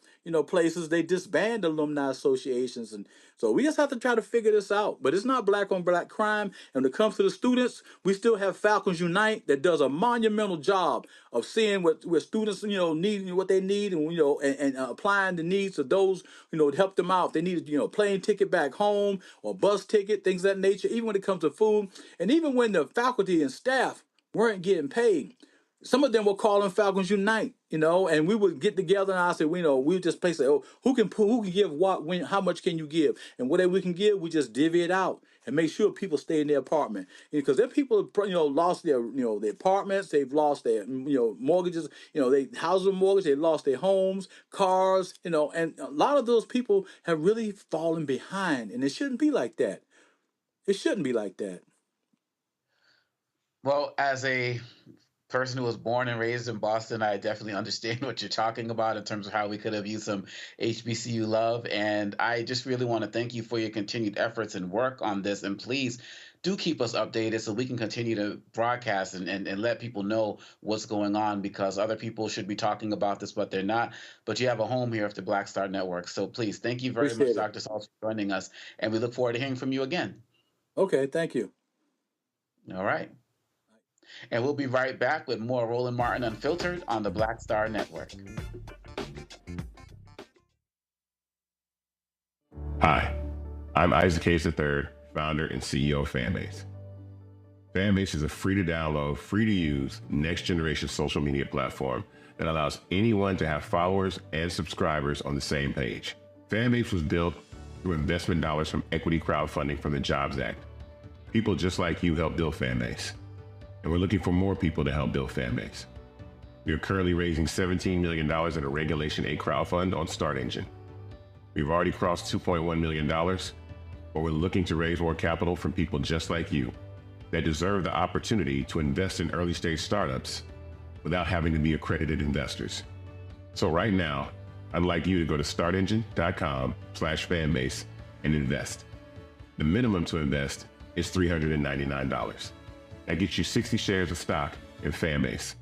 places they disband alumni associations. And so we just have to try to figure this out. But it's not black on black crime. And when it comes to the students, we still have Falcons Unite that does a monumental job of seeing what students, need, what they need, and, and applying the needs of those, to help them out. They need, plane ticket back home or bus ticket, things of that nature, even when it comes to food. And even when the faculty and staff weren't getting paid, Some of them were calling Falcons Unite, and we would get together and I said, we would just say, oh, who can give what, when, how much can you give? And whatever we can give, we just divvy it out and make sure people stay in their apartment. Because there people, lost their, their apartments, they've lost their, mortgages, they housing mortgage, they lost their homes, cars, and a lot of those people have really fallen behind. And it shouldn't be like that. It shouldn't be like that. Well, as a person who was born and raised in Boston, I definitely understand what you're talking about in terms of how we could have used some HBCU love. And I just really want to thank you for your continued efforts and work on this. And please do keep us updated so we can continue to broadcast and let people know what's going on, because other people should be talking about this, but they're not. But you have a home here at the Black Star Network. So please, thank you very much, Dr. Saltz, for joining us. And we look forward to hearing from you again. Okay, thank you. All right. And we'll be right back with more Roland Martin Unfiltered on the Black Star Network. Hi, I'm Isaac Hayes III, founder and CEO of Fanbase. Fanbase is a free-to-download, free-to-use, next-generation social media platform that allows anyone to have followers and subscribers on the same page. Fanbase was built through investment dollars from equity crowdfunding from the Jobs Act. People just like you helped build Fanbase. And we're looking for more people to help build Fanbase. We are currently raising $17 million in a Regulation A crowdfund on Start Engine. We've already crossed $2.1 million, but we're looking to raise more capital from people just like you that deserve the opportunity to invest in early stage startups without having to be accredited investors. So right now, I'd like you to go to startengine.com/fanbase and invest. The minimum to invest is $399. That gets you 60 shares of stock in Fanbase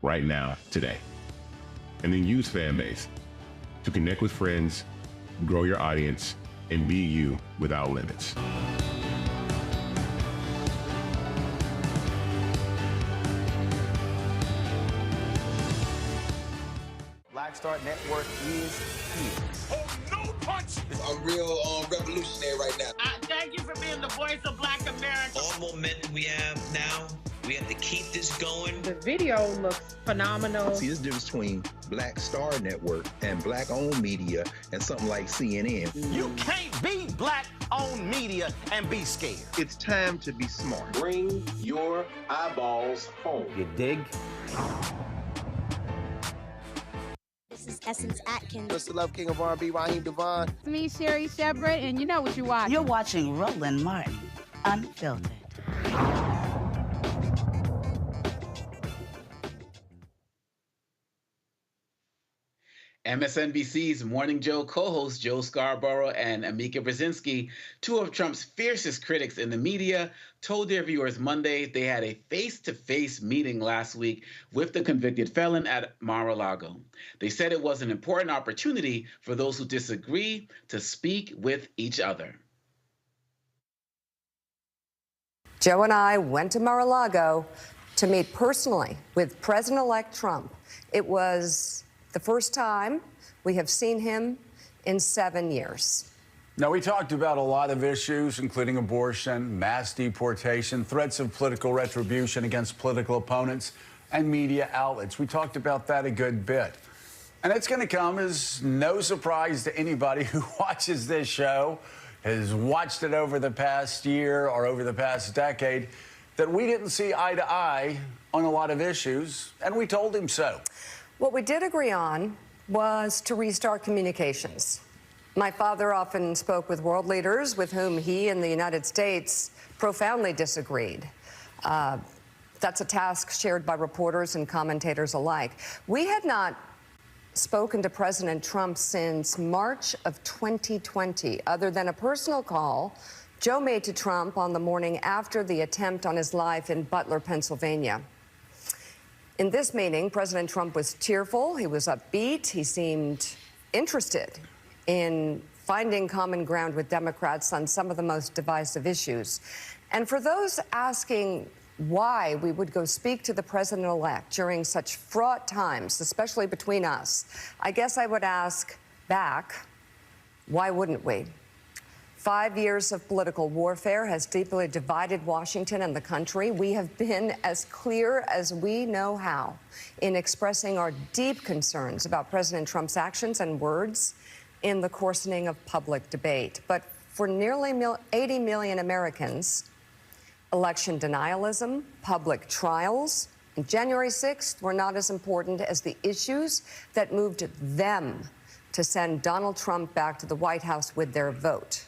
right now, today. And then use Fanbase to connect with friends, grow your audience, and be you without limits. Black Star Network is here. Oh, no punch! I'm real revolutionary right now. Thank you for being the voice of Black America. All momentum we have now, we have to keep this going. The video looks phenomenal. See, this difference between Black Star Network and Black-owned media and something like CNN. You can't be Black-owned media and be scared. It's time to be smart. Bring your eyeballs home. You dig? This is Essence Atkins. What's the love king of R&B, Raheem Devon? It's me, Sherry Shepard, and you know what you're watching. You're watching Roland Martin Unfiltered. MSNBC's Morning Joe co-host Joe Scarborough and Amika Brzezinski, two of Trump's fiercest critics in the media, told their viewers Monday they had a face-to-face meeting last week with the convicted felon at Mar-a-Lago. They said it was an important opportunity for those who disagree to speak with each other. Joe and I went to Mar-a-Lago to meet personally with President-elect Trump. It was the first time we have seen him in 7 years. Now, we talked about a lot of issues, including abortion, mass deportation, threats of political retribution against political opponents, and media outlets. We talked about that a good bit. And it's going to come as no surprise to anybody who watches this show, has watched it over the past year or over the past decade, that we didn't see eye to eye on a lot of issues, and we told him so. What we did agree on was to restart communications. My father often spoke with world leaders with whom he and the United States profoundly disagreed. That's a task shared by reporters and commentators alike. We had not spoken to President Trump since March of 2020, other than a personal call Joe made to Trump on the morning after the attempt on his life in Butler, Pennsylvania. In this meeting, President Trump was cheerful, he was upbeat, he seemed interested in finding common ground with Democrats on some of the most divisive issues. And for those asking why we would go speak to the president-elect during such fraught times, especially between us, I guess I would ask back, why wouldn't we? 5 years of political warfare has deeply divided Washington and the country. We have been as clear as we know how in expressing our deep concerns about President Trump's actions and words in the coarsening of public debate. But for nearly 80 million Americans, election denialism, public trials, and January 6th were not as important as the issues that moved them to send Donald Trump back to the White House with their vote.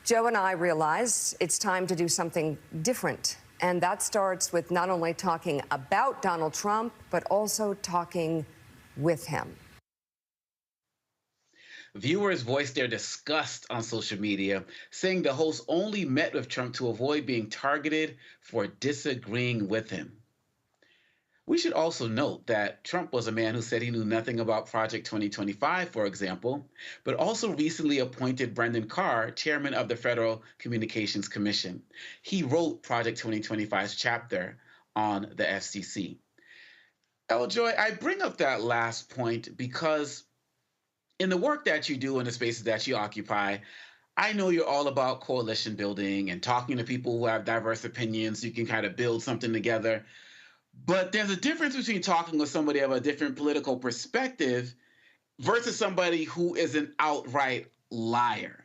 Joe and I realize it's time to do something different. And that starts with not only talking about Donald Trump, but also talking with him. Viewers voiced their disgust on social media, saying the host only met with Trump to avoid being targeted for disagreeing with him. We should also note that Trump was a man who said he knew nothing about Project 2025, for example, but also recently appointed Brendan Carr, chairman of the Federal Communications Commission. He wrote Project 2025's chapter on the FCC. Eljoy, I bring up that last point because in the work that you do in the spaces that you occupy, I know you're all about coalition building and talking to people who have diverse opinions. You can kind of build something together. But there's a difference between talking with somebody of a different political perspective versus somebody who is an outright liar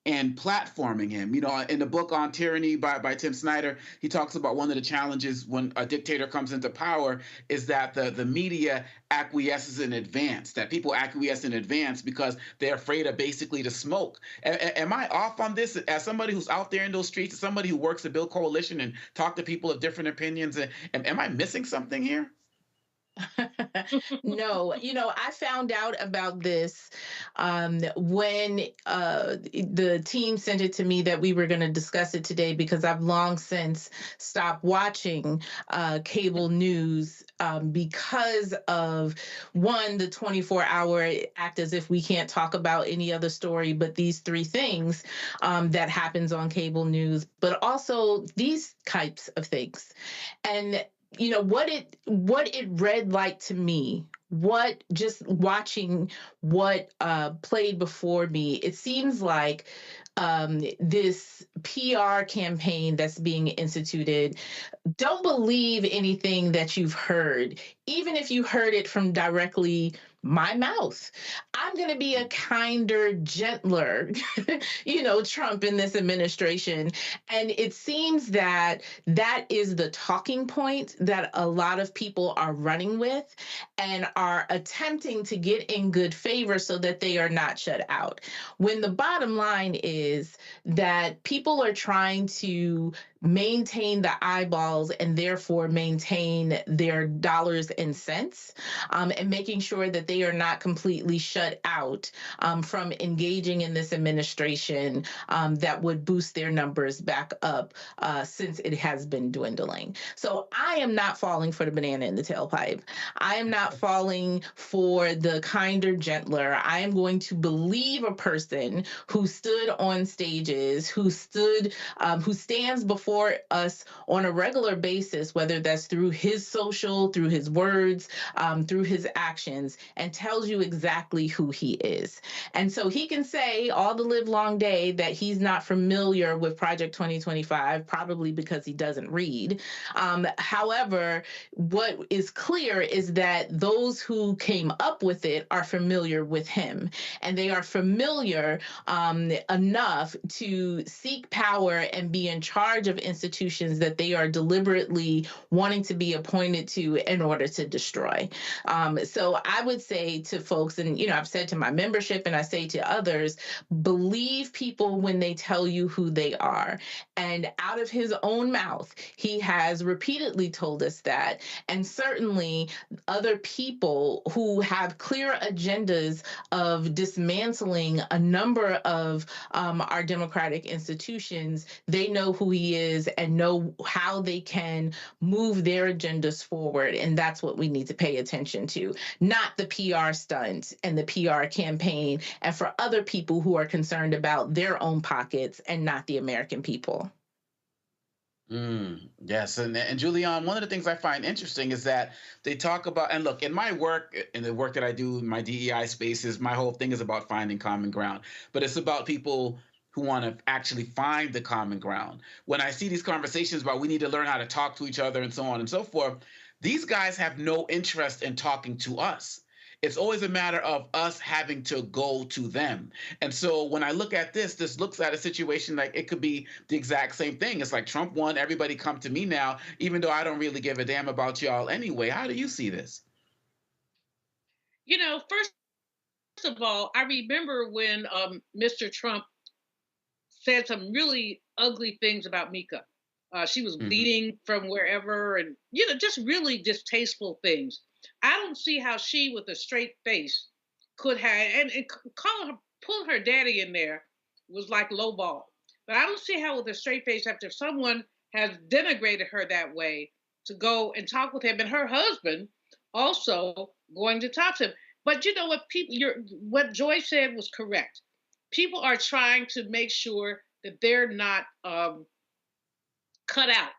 and platforming him. You know, in the book on Tyranny by Tim Snyder, he talks about one of the challenges when a dictator comes into power is that the media acquiesces in advance, that people acquiesce in advance because they're afraid of basically the smoke. Am I off on this? As somebody who's out there in those streets, as somebody who works to build coalition and talk to people of different opinions, am I missing something here? No, I found out about this when the team sent it to me that we were going to discuss it today, because I've long since stopped watching cable news because of, one, the 24-hour act as if we can't talk about any other story but these three things that happens on cable news, but also these types of things. And what it read like to me, what just watching what played before me, it seems like this PR campaign that's being instituted. Don't believe anything that you've heard, even if you heard it from directly my mouth. I'm going to be a kinder, gentler, Trump in this administration. And it seems that that is the talking point that a lot of people are running with and are attempting to get in good favor so that they are not shut out. When the bottom line is that people are trying to maintain the eyeballs and therefore maintain their dollars and cents, and making sure that they are not completely shut out from engaging in this administration that would boost their numbers back up since it has been dwindling. So I am not falling for the banana in the tailpipe. I am not falling for the kinder, gentler. I am going to believe a person who stood on stages, who stands before us on a regular basis, whether that's through his social, through his words, through his actions, and tells you exactly who he is. And so he can say all the live long day that he's not familiar with Project 2025, probably because he doesn't read. However, what is clear is that those who came up with it are familiar with him, and they are familiar enough to seek power and be in charge of institutions that they are deliberately wanting to be appointed to in order to destroy. So I would say to folks, and I've said to my membership and I say to others, believe people when they tell you who they are. And out of his own mouth, he has repeatedly told us that. And certainly other people who have clear agendas of dismantling a number of our democratic institutions, they know who he is and know how they can move their agendas forward. And that's what we need to pay attention to, not the PR stunt and the PR campaign, and for other people who are concerned about their own pockets and not the American people. Yes, and Julian, one of the things I find interesting is that they talk about, and look, in my work, in the work that I do in my DEI spaces, my whole thing is about finding common ground, but it's about people who want to actually find the common ground. When I see these conversations about we need to learn how to talk to each other and so on and so forth, these guys have no interest in talking to us. It's always a matter of us having to go to them. And so when I look at this looks at a situation like it could be the exact same thing. It's like Trump won, everybody come to me now, even though I don't really give a damn about y'all anyway. How do you see this? You know, first of all, I remember when Mr. Trump said some really ugly things about Mika. She was bleeding from wherever, and just really distasteful things. I don't see how she, with a straight face, could have and calling her, pulling her daddy in there was like lowball. But I don't see how, with a straight face, after someone has denigrated her that way, to go and talk with him, and her husband also going to talk to him. But you know what, what Joy said was correct. People are trying to make sure that they're not cut out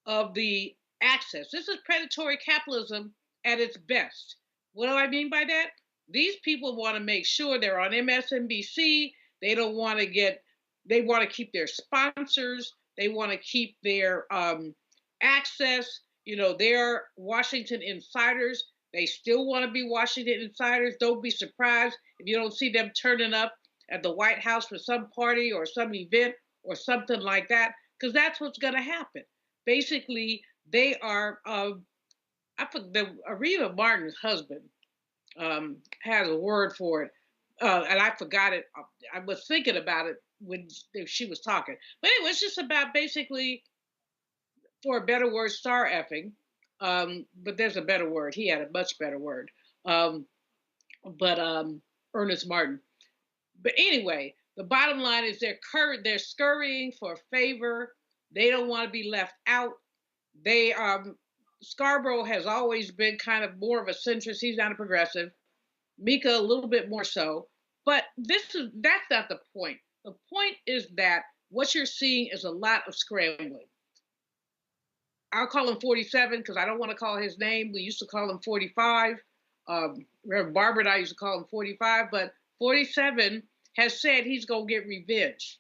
of the access. This is predatory capitalism at its best. What do I mean by that? These people want to make sure they're on MSNBC. They don't want to get, they want to keep their sponsors. They want to keep their access. They're Washington insiders. They still want to be Washington insiders. Don't be surprised if you don't see them turning up at the White House for some party or some event or something like that, because that's what's going to happen. Basically, they are, Areva Martin's husband has a word for it, and I forgot it. I was thinking about it when she was talking. But anyway, it's just about basically, for a better word, star effing. But there's a better word. He had a much better word. Ernest Martin. But anyway, the bottom line is they're scurrying for favor. They don't want to be left out. They Scarborough has always been kind of more of a centrist. He's not a progressive. Mika a little bit more so. But that's not the point. The point is that what you're seeing is a lot of scrambling. I'll call him 47 because I don't want to call his name. We used to call him 45. Reverend Barbara and I used to call him 45, but 47 has said he's going to get revenge.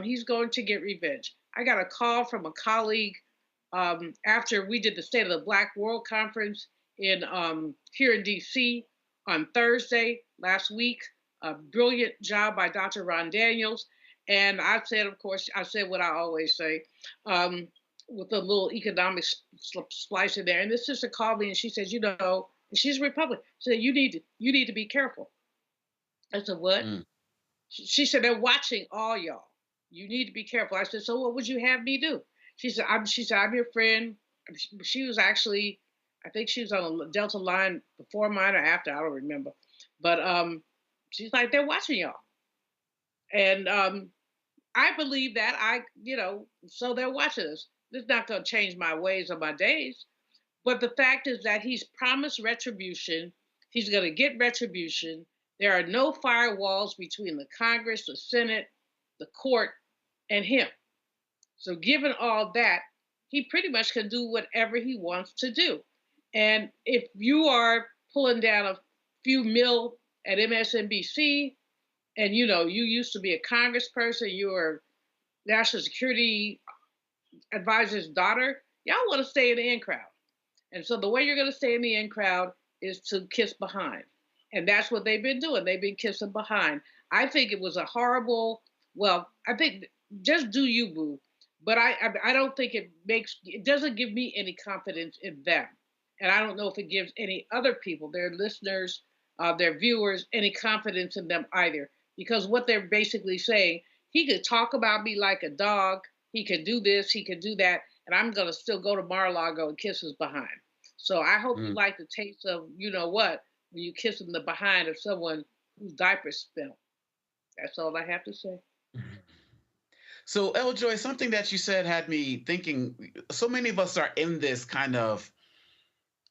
He's going to get revenge. I got a call from a colleague after we did the State of the Black World Conference here in D.C. on Thursday last week. A brilliant job by Dr. Ron Daniels. And I said, of course, what I always say, with a little economic splice in there. And this sister called me and she says, and she's a Republican. She said, you need to be careful. I said, what? She said, they're watching all y'all. You need to be careful. I said, so what would you have me do? She said, I'm your friend. She was actually, I think she was on the Delta line before mine or after, I don't remember. But she's like, they're watching y'all. And I believe that so they're watching us. This is not going to change my ways or my days. But the fact is that he's promised retribution. He's going to get retribution. There are no firewalls between the Congress, the Senate, the court, and him. So given all that, he pretty much can do whatever he wants to do. And if you are pulling down a few mil at MSNBC, and you used to be a congressperson, you were National Security Advisor's daughter, y'all want to stay in the in crowd. And so the way you're going to stay in the in crowd is to kiss behind. And that's what they've been doing. They've been kissing behind. I think it was a horrible, I think just do you, boo. But I don't think it doesn't give me any confidence in them. And I don't know if it gives any other people, their listeners, their viewers, any confidence in them either. Because what they're basically saying, he could talk about me like a dog. He could do this, he could do that. And I'm going to still go to Mar-a-Lago and kiss his behind. So I hope you like the taste of, when you kiss in the behind of someone whose diapers spill. That's all I have to say. So, Eljoy, something that you said had me thinking, so many of us are in this kind of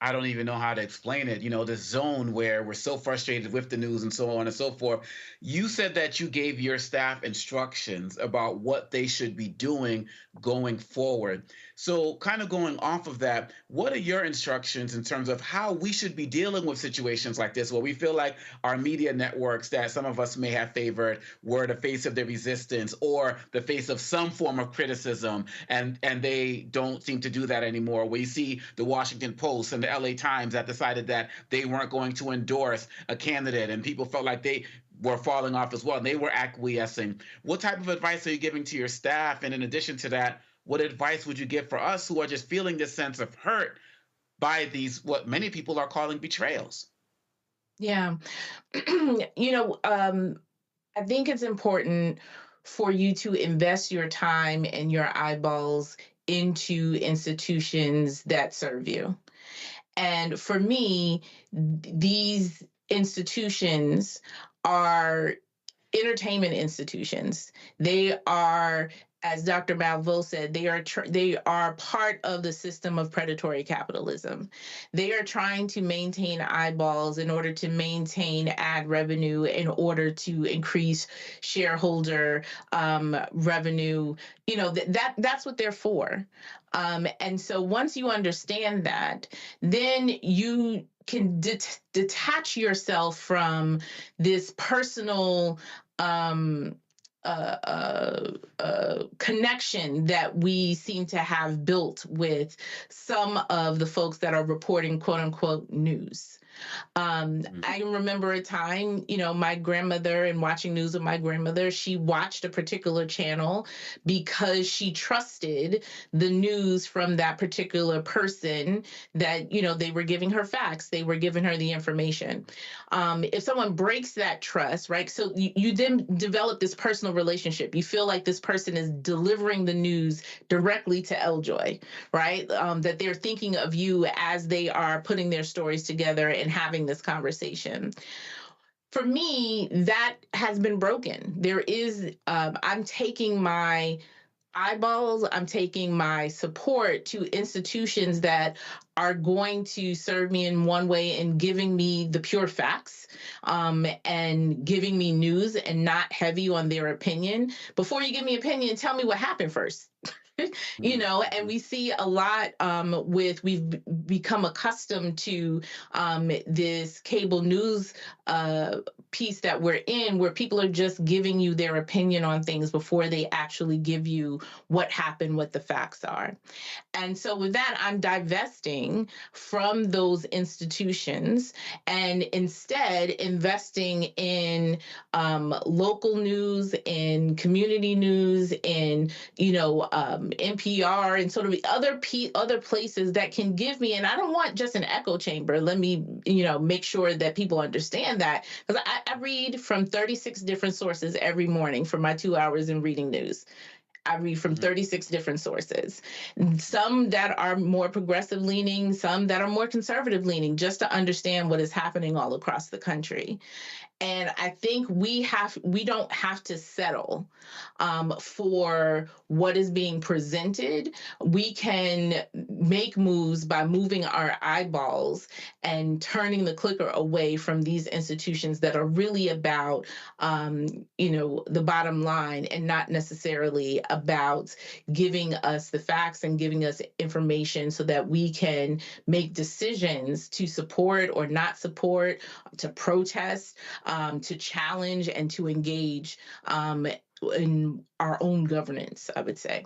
I don't even know how to explain it. This zone where we're so frustrated with the news and so on and so forth. You said that you gave your staff instructions about what they should be doing going forward. So, kind of going off of that, what are your instructions in terms of how we should be dealing with situations like this, where we feel like our media networks that some of us may have favored were the face of the resistance or the face of some form of criticism, and they don't seem to do that anymore? We see the Washington Post and the LA Times that decided that they weren't going to endorse a candidate, and people felt like they were falling off as well, and they were acquiescing. What type of advice are you giving to your staff? And in addition to that, what advice would you give for us who are just feeling this sense of hurt by these, what many people are calling betrayals? Yeah. I think it's important for you to invest your time and your eyeballs into institutions that serve you. And for me, these institutions are entertainment institutions. They are, as Dr. Malveaux said, they are part of the system of predatory capitalism. They are trying to maintain eyeballs in order to maintain ad revenue, in order to increase shareholder revenue. That's what they're for. And so once you understand that, then you can detach yourself from this personal connection that we seem to have built with some of the folks that are reporting quote unquote news. I remember a time, my grandmother, and watching news with my grandmother, she watched a particular channel because she trusted the news from that particular person that, they were giving her facts, they were giving her the information. If someone breaks that trust, right? So you then develop this personal relationship. You feel like this person is delivering the news directly to Eljoy, right? That they're thinking of you as they are putting their stories together and having this conversation. For me, that has been broken. There is, I'm taking my eyeballs, I'm taking my support to institutions that are going to serve me in one way and giving me the pure facts, and giving me news and not heavy on their opinion. Before you give me opinion, tell me what happened first. And we see a lot we've become accustomed to this cable news piece that we're in, where people are just giving you their opinion on things before they actually give you what happened, what the facts are. And so with that, I'm divesting from those institutions and instead investing in local news, in community news, in NPR, and sort of other places that can give me. And I don't want just an echo chamber. Let me make sure that people understand that, because I read from 36 different sources every morning for my 2 hours in reading news. I read from 36 different sources, some that are more progressive leaning, some that are more conservative leaning, just to understand what is happening all across the country. And I think we don't have to settle for what is being presented. We can make moves by moving our eyeballs and turning the clicker away from these institutions that are really about, the bottom line, and not necessarily about giving us the facts and giving us information so that we can make decisions to support or not support, to protest, to challenge, and to engage in our own governance, I would say.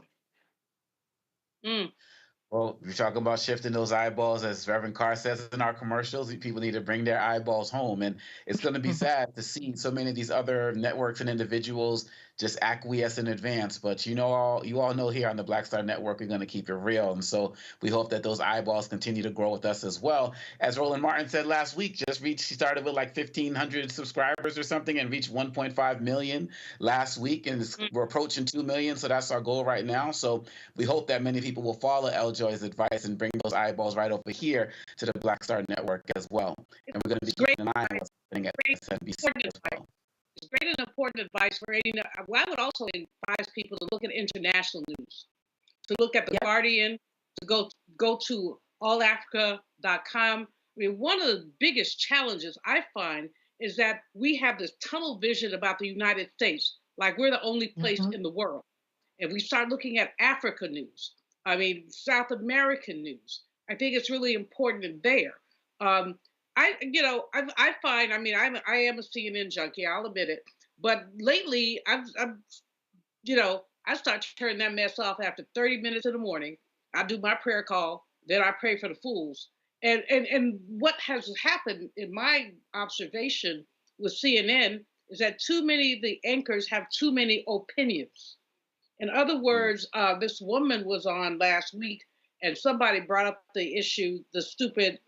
Well, you're talking about shifting those eyeballs, as Reverend Carr says in our commercials. People need to bring their eyeballs home. And it's going to be sad to see so many of these other networks and individuals just acquiesce in advance. But you all know here on the Black Star Network, we're going to keep it real. And so we hope that those eyeballs continue to grow with us as well. As Roland Martin said last week, he started with like 1,500 subscribers or something and reached 1.5 million last week. And we're approaching 2 million. So that's our goal right now. So we hope that many people will follow Eljoy's advice and bring those eyeballs right over here to the Black Star Network as well. And we're going to be keeping an eye on what's happening at SNBC as well. It's great and important advice for any. Well, I would also advise people to look at international news, to look at the Guardian, to go to allafrica.com. I mean, one of the biggest challenges I find is that we have this tunnel vision about the United States, like we're the only place in the world. And we start looking at Africa news, I mean, South American news. I think it's really important in there. I find, I mean, I am a CNN junkie, I'll admit it. But lately, I start turning that mess off after 30 minutes in the morning. I do my prayer call, then I pray for the fools. And what has happened in my observation with CNN is that too many of the anchors have too many opinions. In other words, this woman was on last week and somebody brought up the issue, the stupid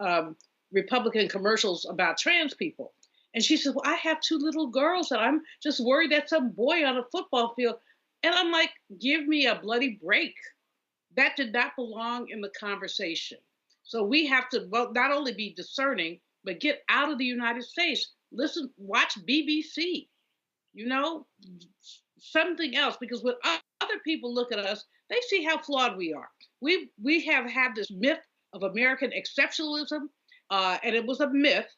Republican commercials about trans people. And she said, well, I have 2 little girls and I'm just worried that some boy on a football field. And I'm like, give me a bloody break. That did not belong in the conversation. So we have to not only be discerning, but get out of the United States. Listen, watch BBC, something else, because when other people look at us, they see how flawed we are. We have had this myth of American exceptionalism, and it was a myth,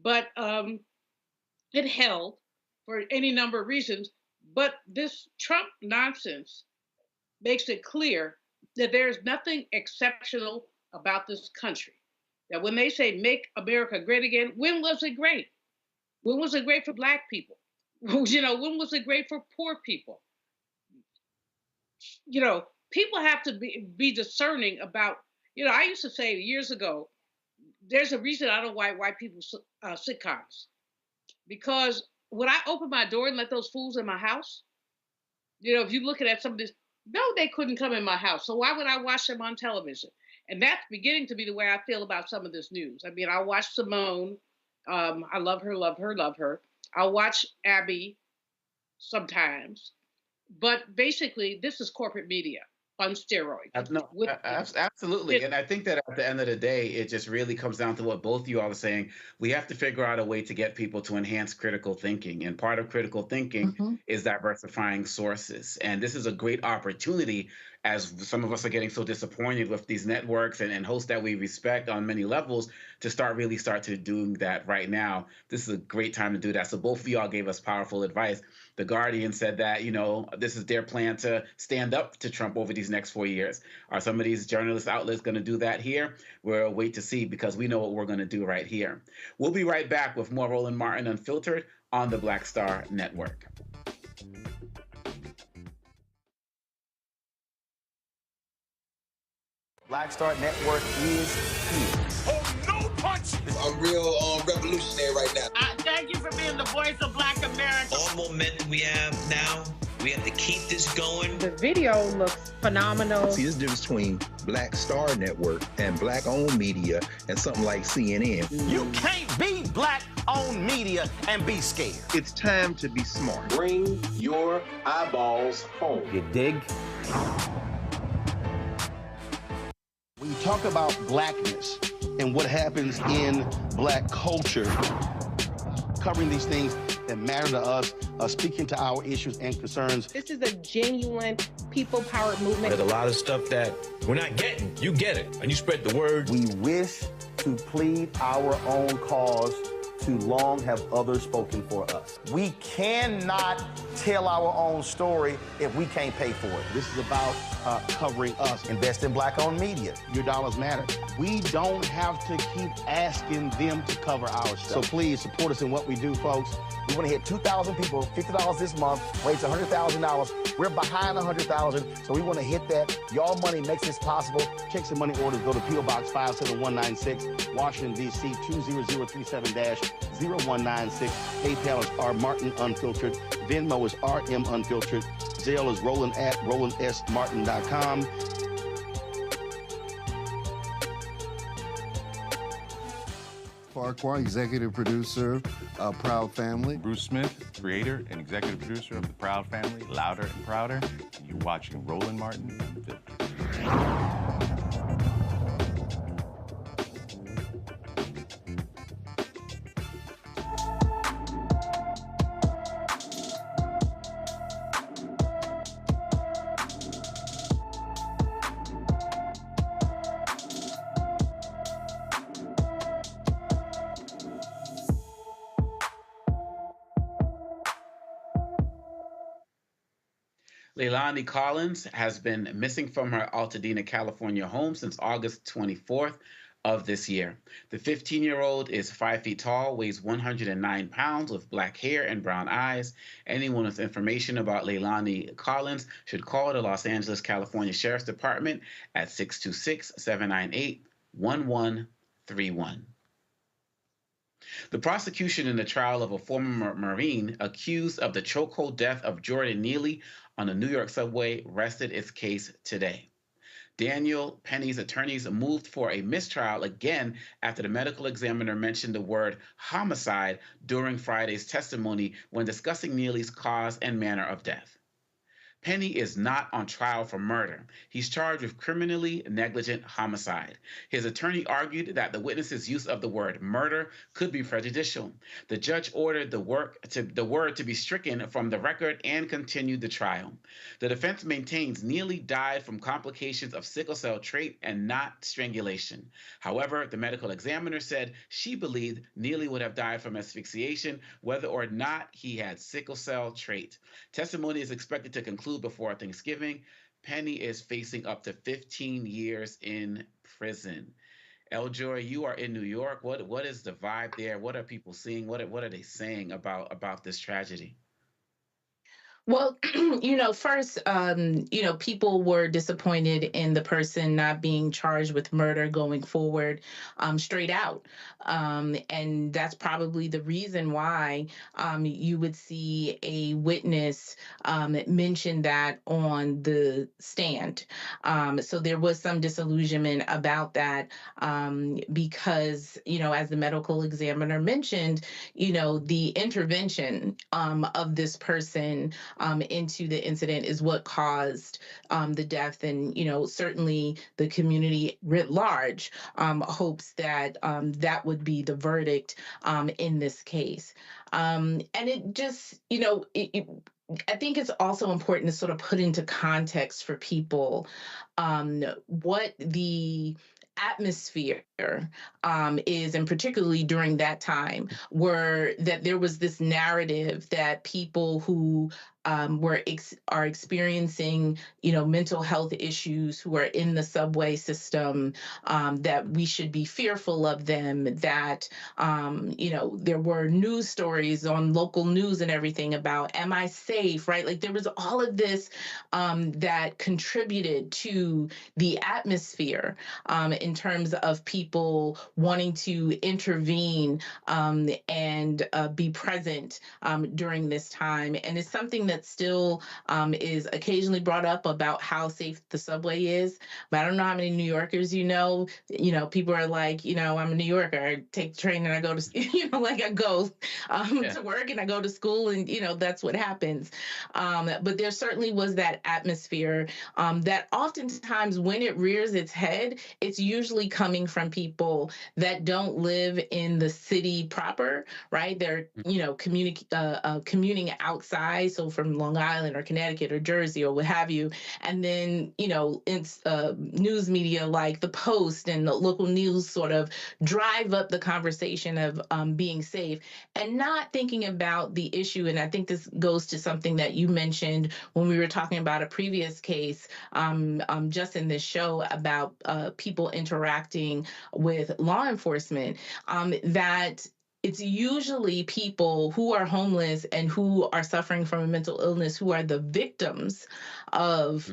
but it held for any number of reasons. But this Trump nonsense makes it clear that there is nothing exceptional about this country. That when they say make America great again, when was it great? When was it great for Black people? When was it great for poor people? People have to be discerning about, I used to say years ago, there's a reason I don't like white people sitcoms. Because when I open my door and let those fools in my house, if you look at some of this, no, they couldn't come in my house. So why would I watch them on television? And that's beginning to be the way I feel about some of this news. I mean, I watch Simone. I love her, love her, love her. I'll watch Abby sometimes. But basically, this is corporate media on steroids. Absolutely. And I think that at the end of the day, it just really comes down to what both you all are saying. We have to figure out a way to get people to enhance critical thinking. And part of critical thinking is diversifying sources. And this is a great opportunity, as some of us are getting so disappointed with these networks and hosts that we respect on many levels, to start to doing that right now. This is a great time to do that. So both of y'all gave us powerful advice. The Guardian said that, this is their plan to stand up to Trump over these next 4 years. Are some of these journalist outlets going to do that here? We'll wait to see, because we know what we're going to do right here. We'll be right back with more Roland Martin Unfiltered on the Black Star Network. Black Star Network is here. Oh, no punch! I'm real revolutionary right now. Thank you for being the voice of Black America. All momentum we have now, we have to keep this going. The video looks phenomenal. See, there's a difference between Black Star Network and Black-owned media and something like CNN. You can't be Black-owned media and be scared. It's time to be smart. Bring your eyeballs home. You dig? When you talk about Blackness and what happens in Black culture, covering these things that matter to us, speaking to our issues and concerns. This is a genuine people-powered movement. There's a lot of stuff that we're not getting. You get it, and you spread the word. We wish to plead our own cause. Too long have others spoken for us. We cannot tell our own story if we can't pay for it. This is about covering us. Invest in Black-owned media. Your dollars matter. We don't have to keep asking them to cover our stuff. So please support us in what we do, folks. We want to hit 2,000 people, $50 this month, raise $100,000. We're behind 100,000, so we want to hit that. Y'all money makes this possible. Checks and money orders go to P.O. Box 57196, Washington, D.C. 20037-0196. PayPal is R Martin Unfiltered. Venmo is RM Unfiltered. Zelle is Roland at RolandSMartin.com. Farquhar, executive producer of Proud Family. Bruce Smith, creator and executive producer of The Proud Family, Louder and Prouder. And you're watching Roland Martin Unfiltered. Leilani Collins has been missing from her Altadena, California home since August 24th of this year. The 15-year-old is 5 feet tall, weighs 109 pounds, with black hair and brown eyes. Anyone with information about Leilani Collins should call the Los Angeles, California Sheriff's Department at 626-798-1131. The prosecution in the trial of a former Marine accused of the chokehold death of Jordan Neely on a New York subway rested its case today. Daniel Penny's attorneys moved for a mistrial again after the medical examiner mentioned the word homicide during Friday's testimony when discussing Neely's cause and manner of death. Penny is not on trial for murder. He's charged with criminally negligent homicide. His attorney argued that the witness's use of the word murder could be prejudicial. The judge ordered the word to be stricken from the record and continued the trial. The defense maintains Neely died from complications of sickle cell trait and not strangulation. However, the medical examiner said she believed Neely would have died from asphyxiation, whether or not he had sickle cell trait. Testimony is expected to conclude before Thanksgiving. Penny is facing up to 15 years in prison. Eljoy, you are in New York. What is the vibe there? What are people seeing? What are they saying about this tragedy? Well, first, people were disappointed in the person not being charged with murder going forward, straight out. And that's probably the reason why you would see a witness mention that on the stand. So there was some disillusionment about that because, as the medical examiner mentioned, the intervention of this person into the incident is what caused the death. And, certainly the community writ large hopes that that would be the verdict in this case. And it just, I think it's also important to sort of put into context for people what the atmosphere is, and particularly during that time, were that there was this narrative that people who are experiencing, mental health issues, who are in the subway system, that we should be fearful of them, that, there were news stories on local news and everything about, am I safe, right? Like there was all of this that contributed to the atmosphere in terms of people wanting to intervene and be present during this time. And it's something that still is occasionally brought up about how safe the subway is. But I don't know how many New Yorkers people are like, I'm a New Yorker. I take the train and I go to, I go to work and I go to school and, that's what happens. But there certainly was that atmosphere that oftentimes when it rears its head, it's usually coming from people that don't live in the city proper, right? They're, commuting outside. So from Long Island or Connecticut or Jersey or what have you. And then, it's news media like the Post and the local news sort of drive up the conversation of being safe and not thinking about the issue. And I think this goes to something that you mentioned when we were talking about a previous case just in this show about people interacting with law enforcement, that it's usually people who are homeless and who are suffering from a mental illness who are the victims of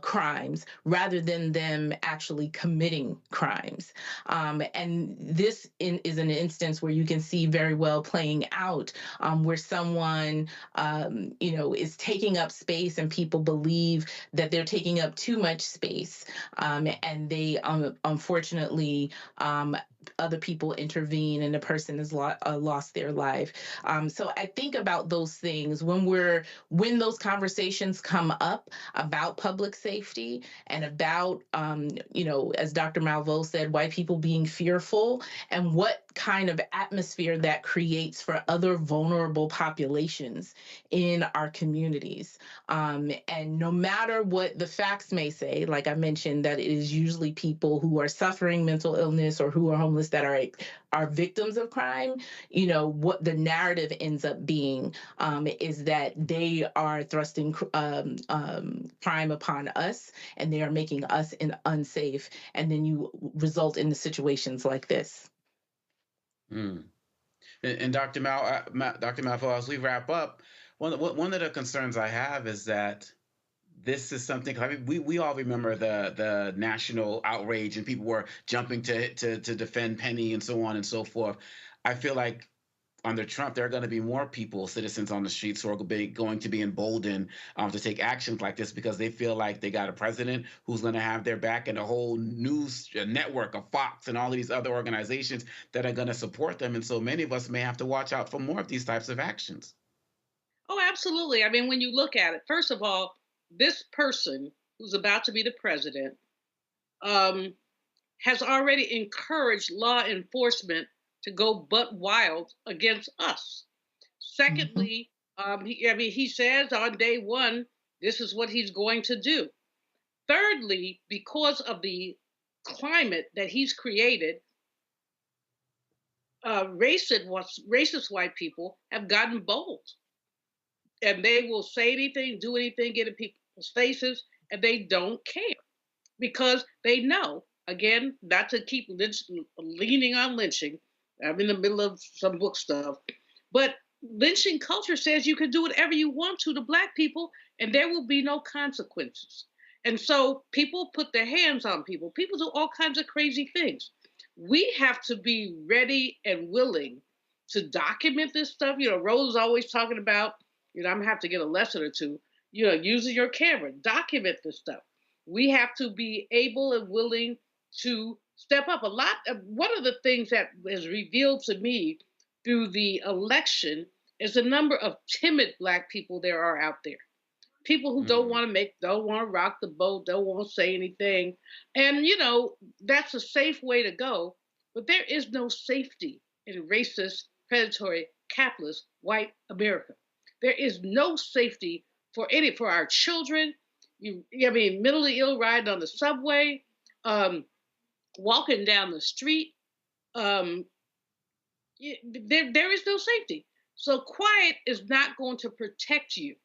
crimes rather than them actually committing crimes. And this is an instance where you can see very well playing out where someone, is taking up space and people believe that they're taking up too much space. And they unfortunately, other people intervene and the person has lost their life. So I think about those things when those conversations come up about public safety and about, as Dr. Malveaux said, white people being fearful and what kind of atmosphere that creates for other vulnerable populations in our communities. And no matter what the facts may say, like I mentioned, that it is usually people who are suffering mental illness or who are homeless that are victims of crime, you know, what the narrative ends up being is that they are thrusting crime upon us, and they are making us unsafe, and then you result in the situations like this. And Dr. Malfoy, as we wrap up, one of the concerns I have is that this is something. I mean, we all remember the national outrage and people were jumping to defend Penny and so on and so forth. I feel like under Trump, there are going to be more people, citizens on the streets, who are going to be emboldened to take actions like this because they feel like they got a president who's going to have their back and a whole news network of Fox and all of these other organizations that are going to support them. And so many of us may have to watch out for more of these types of actions. Oh, absolutely. I mean, when you look at it, first of all, this person who's about to be the president has already encouraged law enforcement to go butt wild against us. Secondly, he says on day one, this is what he's going to do. Thirdly, because of the climate that he's created, racist white people have gotten bold. And they will say anything, do anything, get in people's faces, and they don't care because they know, again, not to keep leaning on lynching. I'm in the middle of some book stuff, but lynching culture says you can do whatever you want to Black people and there will be no consequences. And so people put their hands on people. People do all kinds of crazy things. We have to be ready and willing to document this stuff. You know, Roland's always talking about, I'm gonna have to get a lesson or two, using your camera, document this stuff. We have to be able and willing to step up. One of the things that has revealed to me through the election is the number of timid Black people there are out there. People who don't want to rock the boat, don't want to say anything. And, that's a safe way to go. But there is no safety in racist, predatory, capitalist, white America. There is no safety for our children. Mentally ill riding on the subway, walking down the street. There is no safety. So quiet is not going to protect you.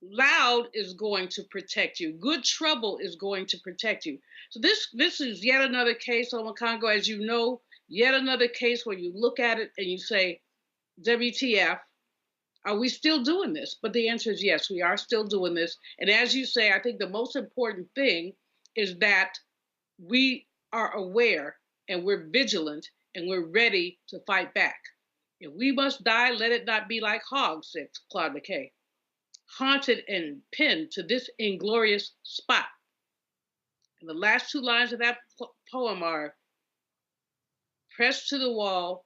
Loud is going to protect you. Good trouble is going to protect you. So this is yet another case, Omakongo, as you know, yet another case where you look at it and you say, WTF, are we still doing this? But the answer is yes, we are still doing this. And as you say, I think the most important thing is that we are aware and we're vigilant and we're ready to fight back. If we must die, let it not be like hogs, said Claude McKay. Haunted and pinned to this inglorious spot. And the last two lines of that poem are, pressed to the wall,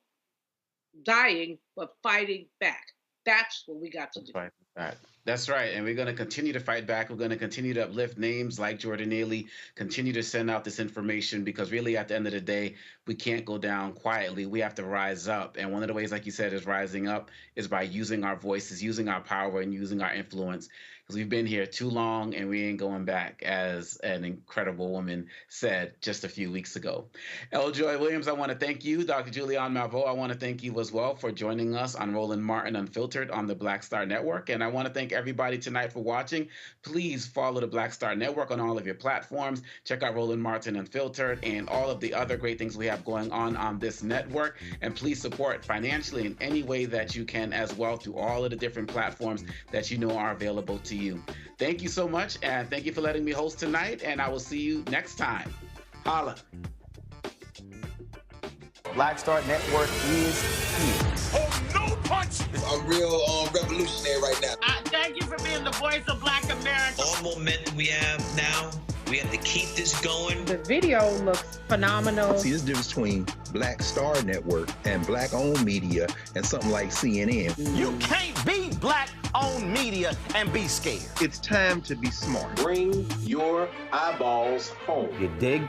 dying, but fighting back. That's what we got to do. Fight back. That's right. And we're going to continue to fight back. We're going to continue to uplift names like Jordan Neely, continue to send out this information, because really at the end of the day, we can't go down quietly. We have to rise up. And one of the ways, like you said, is rising up is by using our voices, using our power, and using our influence. Because we've been here too long and we ain't going back, as an incredible woman said just a few weeks ago. L. Joy Williams, I want to thank you. Dr. Julianne Malveaux, I want to thank you as well for joining us on Roland Martin Unfiltered on the Black Star Network. And I want to thank everybody tonight for watching. Please follow the Black Star Network on all of your platforms. Check out Roland Martin Unfiltered and all of the other great things we have going on this network. And please support financially in any way that you can as well through all of the different platforms that you know are available to you. Thank you so much, and thank you for letting me host tonight, and I will see you next time. Holla. Black Star Network is here. Oh, no punch! I'm real revolutionary right now. Thank you for being the voice of Black America. All momentum we have now, we have to keep this going. The video looks phenomenal. See, this difference between Black Star Network and Black-owned media and something like CNN. You can't be Black-owned media and be scared. It's time to be smart. Bring your eyeballs home. You dig?